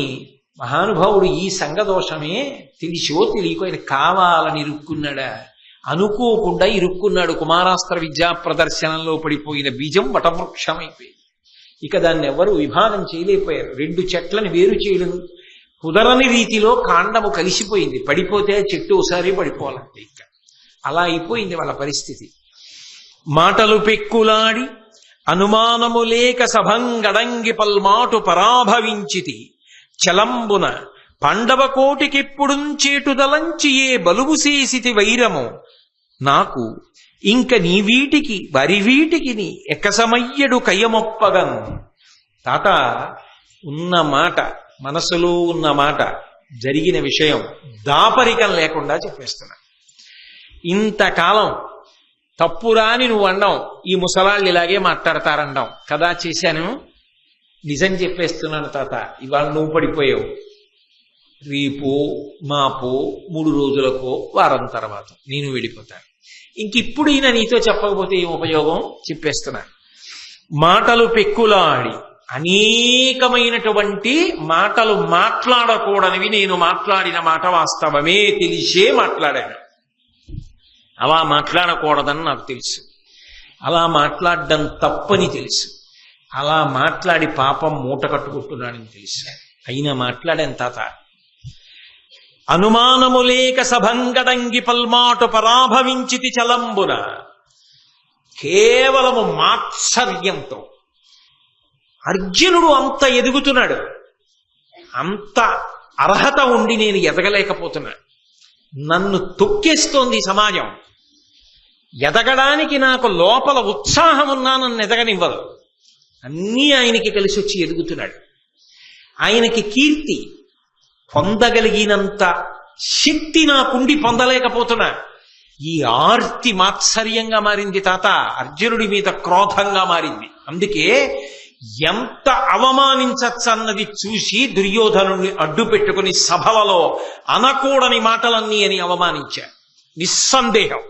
మహానుభావుడు ఈ సంగదోషమే తెలిసో తెలియకో ఆయన కావాలని ఇరుక్కున్నాడా? అనుకోకుండా ఇరుక్కున్నాడు. కుమారాస్త్ర విద్యా ప్రదర్శనంలో పడిపోయిన బీజం వటవృక్షమైపోయింది. ఇక దాన్ని ఎవరు విభాగం చేయలేకపోయారు. 2 చెట్లను వేరు చేయడం కుదరని రీతిలో కాండము కలిసిపోయింది. పడిపోతే చెట్టు ఒకసారి పడిపోవాలంటే ఇక అలా అయిపోయింది వాళ్ళ పరిస్థితి. మాటలు పెక్కులాడి అనుమానము లేక సభంగడంగి పల్మాటు పరాభవించితి చలంబున పాండవ కోటికెప్పుడుంచేటుదలంచి ఏ బలువు చేసితి వైరము నాకు ఇంక నీ వీటికి వరి వీటికి నీ ఎకసమయ్యడు కయ్యమొప్పగన్. తాత ఉన్న మాట, మనసులో ఉన్న మాట, జరిగిన విషయం దాపరికం లేకుండా చెప్పేస్తున్నా. ఇంతకాలం తప్పురాని నువ్వు అండం, ఈ ముసలాళ్ళు ఇలాగే మాట్లాడతారండం కదా, చేశాను. నిజం చెప్పేస్తున్నాను తాత, ఇవాళ నువ్వు పడిపోయావు. రేపో మాపో 3 రోజులకో వారం తర్వాత నేను వెళ్ళిపోతాను. ఇంకిప్పుడు ఈయన నీతో చెప్పకపోతే ఏం ఉపయోగం? చెప్పేస్తున్నాను. మాటలు పెక్కులాడి అనేకమైనటువంటి మాటలు మాట్లాడకూడనివి నేను మాట్లాడిన మాట వాస్తవమే తెలిసే మాట్లాడాను. అలా మాట్లాడకూడదని నాకు తెలుసు. అలా మాట్లాడడం తప్పని తెలుసు. అలా మాట్లాడి పాపం మూట కట్టుకుంటున్నాడని తెలుసు. అయినా మాట్లాడాను తాత. అనుమానము లేక సభంగడంగి పల్మాటు పరాభవించితి చలంబున. కేవలము మాత్సర్యంతో అర్జునుడు అంత ఎదుగుతున్నాడు. అంత అర్హత ఉండి నేను ఎదగలేకపోతున్నాను. నన్ను తొక్కేస్తోంది సమాజం. ఎదగడానికి నాకు లోపల ఉత్సాహం ఉన్నా నన్ను ఎదగనివ్వదు. అన్నీ ఆయనకి కలిసి వచ్చి ఎదుగుతున్నాడు. ఆయనకి కీర్తి పొందగలిగినంత శక్తి నాకుండి పొందలేకపోతున్నా. ఈ ఆర్తి మాత్సర్యంగా మారింది తాత. అర్జునుడి మీద క్రోధంగా మారింది. అందుకే ఎంత అవమానించచ్చన్నది చూసి దుర్యోధనుడిని అడ్డు పెట్టుకుని సభలలో అనకూడని మాటలన్నీ అని అవమానించా. నిస్సందేహం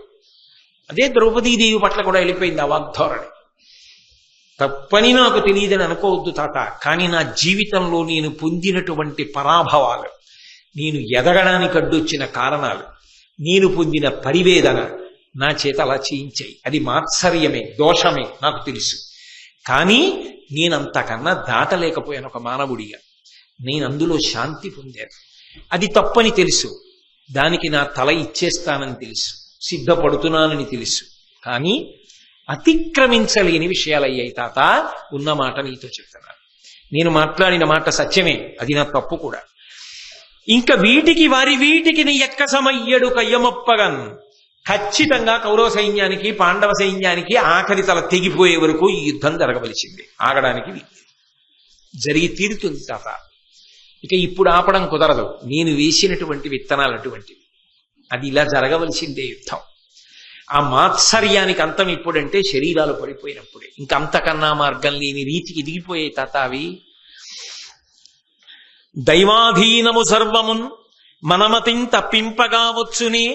అదే ద్రౌపదీదేవి పట్ల కూడా వెళ్ళిపోయింది ఆ వాగ్ధోరణి. తప్పని నాకు తెలియదని అనుకోవద్దు తాత. కానీ నా జీవితంలో నేను పొందినటువంటి పరాభవాలు, నేను ఎదగడానికి అడ్డొచ్చిన కారణాలు, నేను పొందిన పరివేదన నా చేత అలా చేయించాయి. అది మాత్సర్యమే, దోషమే నాకు తెలుసు. కానీ నేనంతకన్నా దాటలేకపోయాను ఒక మానవుడిగా. నేను అందులో శాంతి పొందాను. అది తప్పని తెలుసు. దానికి నా తల ఇచ్చేస్తానని తెలుసు. సిద్ధపడుతున్నానని తెలుసు. కానీ అతిక్రమించలేని విషయాలయ్యాయి తాత. ఉన్న మాట నీతో చెప్తున్నాను. నేను మాట్లాడిన మాట సత్యమే, అది నా తప్పు కూడా. ఇంకా వీటికి నీ ఎక్కసమయ్యడు కయ్యమొప్పగన్. ఖచ్చితంగా కౌరవ సైన్యానికి పాండవ సైన్యానికి ఆఖరి తల తెగిపోయే వరకు ఈ యుద్ధం జరగవలసింది. ఆగడానికి జరిగి తీరుతుంది తాత. ఇక ఇప్పుడు ఆపడం కుదరదు. నేను వేసినటువంటి విత్తనాలు అటువంటివి. అది ఇలా జరగవలసిందే యుద్ధం. ఆ మాత్సర్యానికి అంతం ఇప్పుడంటే శరీరాలు పడిపోయినప్పుడే. ఇంకంతకన్నా మార్గం లేని రీతికి ఎదిగిపోయే తాత అవి. దైవాధీనము సర్వమున్ మనమతిం తప్పింపగా వచ్చునే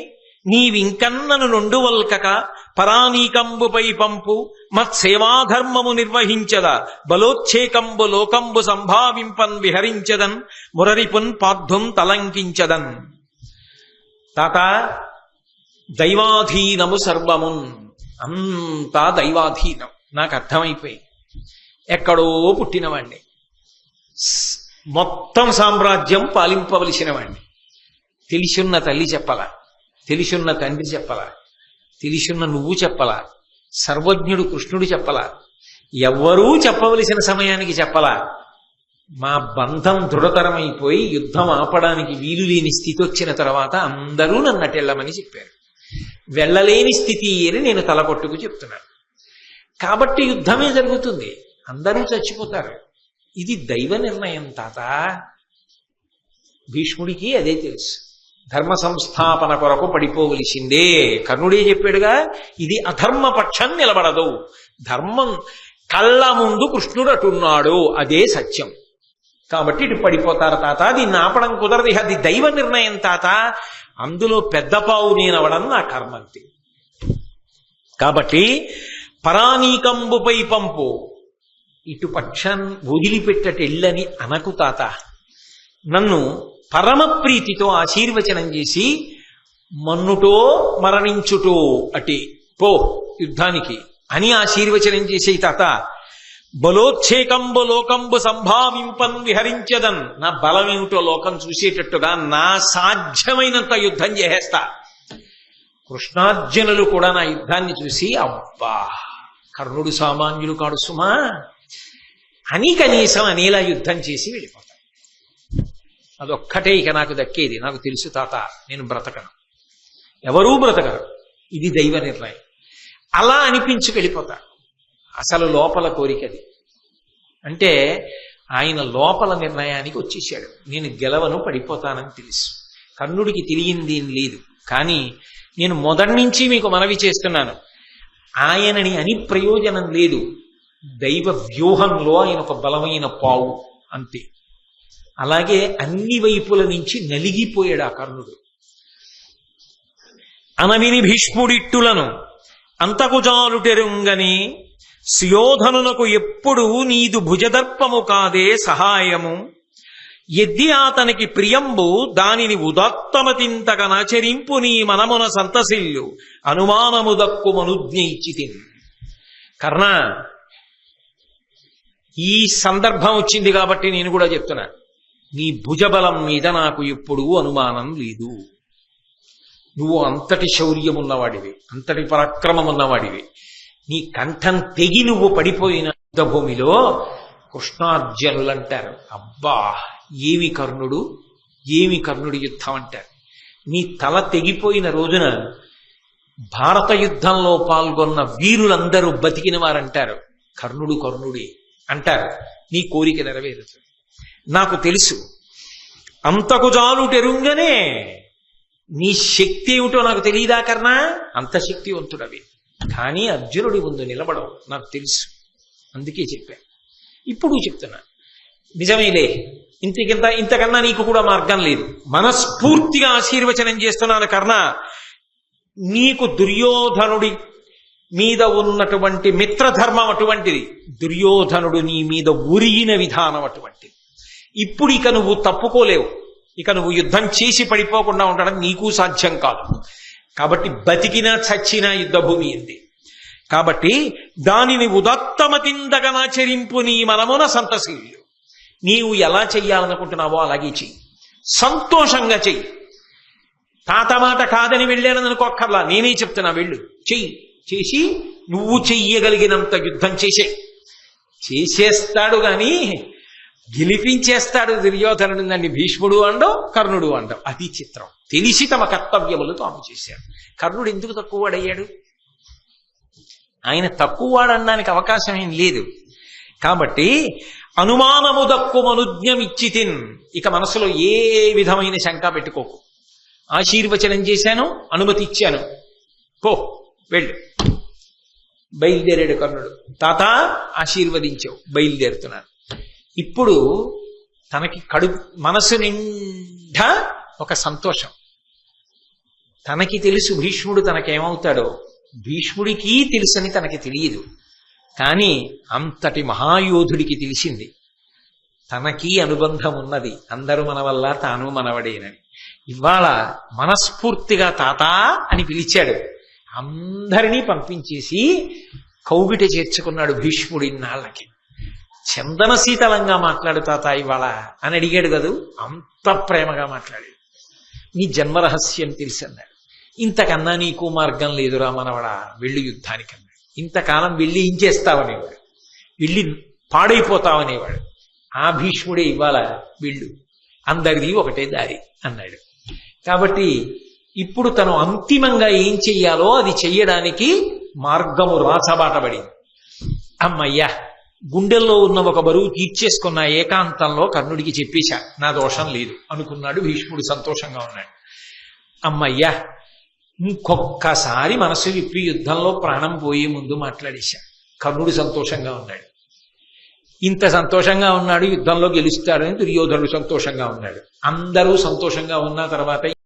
నీవింకన్నను నొండువల్కక పరానీకంబుపై పంపు మత్సేవాధర్మము నిర్వహించద బలోచ్ఛేకంబు లోకంబు సంభావింపన్ విహరించదన్ మురరిపున్ పార్థుం తలంకించదన్. తాత దైవాధీనము సర్వమున్, అంతా దైవాధీనం. నాకు అర్థమైపోయి ఎక్కడో పుట్టినవాణ్ణి, మొత్తం సామ్రాజ్యం పాలింపవలసిన వాణ్ణి. తెలిసున్న తల్లి చెప్పలా, తెలిసున్న తండ్రి చెప్పలా, తెలిసున్న నువ్వు చెప్పలా, సర్వజ్ఞుడు కృష్ణుడు చెప్పలా, ఎవ్వరూ చెప్పవలసిన సమయానికి చెప్పలా. మా బంధం దృఢతరమైపోయి యుద్ధం ఆపడానికి వీలు లేని స్థితి వచ్చిన తర్వాత అందరూ నన్ను అటెళ్ళమని చెప్పారు. వెళ్ళలేని స్థితి అని నేను తలకొట్టుకు చెప్తున్నాను. కాబట్టి యుద్ధమే జరుగుతుంది, అందరూ చచ్చిపోతారు. ఇది దైవ నిర్ణయం తాత. భీష్ముడికి అదే తెలుసు. ధర్మ సంస్థాపన కొరకు పడిపోవలసిందే. కర్ణుడే చెప్పాడుగా, ఇది అధర్మపక్షం నిలబడదు. ధర్మం కళ్ళ ముందు కృష్ణుడు అటున్నాడు, అదే సత్యం. కాబట్టి ఇటు పడిపోతారు తాత, దీన్ని ఆపడం కుదరదు, అది దైవ నిర్ణయం తాత, అందులో పెద్ద పావు నేనవడం నా కర్మంతి. కాబట్టి పరానీకంబుపై పంపు, ఇటు పక్షం వదిలిపెట్టటెళ్ళని అనకు తాత, నన్ను పరమ ప్రీతితో ఆశీర్వచనం చేసి మన్నుటో మరణించుటో అటే పో యుద్ధానికి అని ఆశీర్వచనం చేసే తాత. బలోచ్ఛేకంబు లోకంబు సంభావింపన్ విహరించదన్, నా బలం ఏమిటో లోకం చూసేటట్టుగా నా సాధ్యమైనంత యుద్ధం చేసేస్తా. కృష్ణార్జునులు కూడా నా యుద్ధాన్ని చూసి అబ్బా కర్ణుడు సామాన్యుడు కాడు సుమా అని కనీసం అనేలా యుద్ధం చేసి వెళ్ళిపోతాను. అదొక్కటే ఇక నాకు దక్కేది. నాకు తెలుసు తాత, నేను బ్రతకను, ఎవరూ బ్రతకరు, ఇది దైవ నిర్ణయం అలా అనిపించుకు వెళ్ళిపోతాడు. అసలు లోపల కోరికది. అంటే ఆయన లోపల నిర్ణయానికి వచ్చేసాడు, నేను గెలవను, పడిపోతానని తెలుసు. కర్ణుడికి తెలియంది ఏం లేదు. కానీ నేను మొదటి నుంచి మీకు మనవి చేస్తున్నాను, ఆయనని అని ప్రయోజనం లేదు, దైవ వ్యూహంలో ఆయన ఒక బలమైన పావు అంతే. అలాగే అన్ని వైపుల నుంచి నలిగిపోయాడు ఆ కర్ణుడు. అనవిని భీష్ముడిట్టులను అంతకుజాలుటెరుంగని సుయోధనునకు ఎప్పుడు నీదు భుజదర్పము కాదే సహాయము, ఎద్ది అతనికి ప్రియంబు దానిని ఉదాత్తమతింతగ నచరింపు నీ మనమున సంతసిల్లు అనుమానము దక్కుమనుజ్ఞయిచ్చితి. కర్ణ, ఈ సందర్భం వచ్చింది కాబట్టి నేను కూడా చెప్తున్నా, నీ భుజబలం మీద నాకు ఎప్పుడూ అనుమానం లేదు. నువ్వు అంతటి శౌర్యం ఉన్నవాడివి, అంతటి పరాక్రమం ఉన్నవాడివి. నీ కంఠం తెగి నువ్వు పడిపోయిన యుద్ధభూమిలో కృష్ణార్జునులు అంటారు, అబ్బా ఏమి కర్ణుడు, ఏమి కర్ణుడి యుద్ధం అంటారు. నీ తల తెగిపోయిన రోజున భారత యుద్ధంలో పాల్గొన్న వీరులందరూ బతికిన వారంటారు, కర్ణుడు కర్ణుడే అంటారు. నీ కోరిక నెరవేరుతుంది. నాకు తెలుసు, అంతకు జాలుటెరుంగనే నీ శక్తి ఏమిటో నాకు తెలియదా కర్ణ, అంత శక్తివంతుడవి. కానీ అర్జునుడి ముందు నిలబడవు నాకు తెలుసు, అందుకే చెప్పాను. ఇప్పుడు చెప్తున్నా, నిజమేలే, ఇంతకన్నా నీకు కూడా మార్గం లేదు. మనస్ఫూర్తిగా ఆశీర్వచనం చేస్తున్నాను కర్ణ, నీకు దుర్యోధనుడి మీద ఉన్నటువంటి మిత్రధర్మం అటువంటిది, దుర్యోధనుడు నీ మీద ఉరిగిన విధానం అటువంటిది. ఇప్పుడు ఇక నువ్వు తప్పుకోలేవు, ఇక నువ్వు యుద్ధం చేసి పడిపోకుండా ఉండడం నీకు సాధ్యం కాదు. కాబట్టి బతికినా చచ్చినా యుద్ధభూమి ఉంది. కాబట్టి దానిని ఉదాత్తమతిందగనాచరింపు నీ మనమున సంతశీలు. నీవు ఎలా చెయ్యాలనుకుంటున్నావో అలాగే చెయ్యి, సంతోషంగా చెయ్యి. తాత మాట కాదని వెళ్ళానని అనుకోక్కర్లా, నేనే చెప్తున్నా, వెళ్ళు, చెయ్యి. చేసి నువ్వు చెయ్యగలిగినంత యుద్ధం చేసేస్తాడు గాని గెలిపించేస్తాడు దుర్యోధనుడు. దాన్ని భీష్ముడు అండవు, కర్ణుడు అండవు. అది చిత్రం. తెలిసి తమ కర్తవ్యములు తాము చేశాడు. కర్ణుడు ఎందుకు తక్కువవాడయ్యాడు? ఆయన తక్కువవాడనడానికి అవకాశం ఏం లేదు. కాబట్టి అనుమానము దక్కుమనుజ్ఞమిచ్చితిన్, ఇక మనసులో ఏ విధమైన శంక పెట్టుకోకు. ఆశీర్వచనం చేశాను, అనుమతి ఇచ్చాను, పో వెళ్ళు. బయలుదేరాడు కర్ణుడు. తాత ఆశీర్వదించావు, బయలుదేరుతున్నాను. ఇప్పుడు తనకి మనసు నిండా ఒక సంతోషం. తనకి తెలుసు భీష్ముడు తనకేమవుతాడో, భీష్ముడికి తెలుసని తనకి తెలియదు. కానీ అంతటి మహాయోధుడికి తెలిసింది, తనకి అనుబంధం ఉన్నది, అందరూ మన వల్ల తాను మనవడేనని. ఇవాళ మనస్ఫూర్తిగా తాత అని పిలిచాడు. అందరినీ పంపించేసి కౌగిట చేర్చుకున్నాడు భీష్ముడు. ఇన్నాళ్ళకి చందన శీతలంగా మాట్లాడు తాత ఇవాళ అని అడిగాడు కదూ, అంత ప్రేమగా మాట్లాడాడు. నీ జన్మరహస్యం తెలిసన్నాడు. ఇంతకన్నా నీకు మార్గం లేదురా మనవడా, వెళ్ళి యుద్ధానికన్నాడు. ఇంతకాలం వెళ్ళి ఏం చేస్తావనేవాడు, వెళ్ళి పాడైపోతావనేవాడు. ఆ భీష్ముడే ఇవాళ వెళ్ళు, అందరిది ఒకటే దారి అన్నాడు. కాబట్టి ఇప్పుడు తను అంతిమంగా ఏం చెయ్యాలో అది చెయ్యడానికి మార్గము రాచబాటబడింది. అమ్మయ్యా, గుండెల్లో ఉన్న ఒక బరువు తీర్చేసుకున్న ఏకాంతంలో కర్ణుడికి చెప్పేశా, నా దోషం లేదు అనుకున్నాడు భీష్ముడు. సంతోషంగా ఉన్నాడు. అమ్మయ్యా, ఇంకొక్కసారి మనసు విప్పి యుద్ధంలో ప్రాణం పోయే ముందు మాట్లాడేశా. కర్ణుడు సంతోషంగా ఉన్నాడు. ఇంత సంతోషంగా ఉన్నాడు, యుద్ధంలో గెలుస్తాడని దుర్యోధనుడు సంతోషంగా ఉన్నాడు. అందరూ సంతోషంగా ఉన్న తర్వాత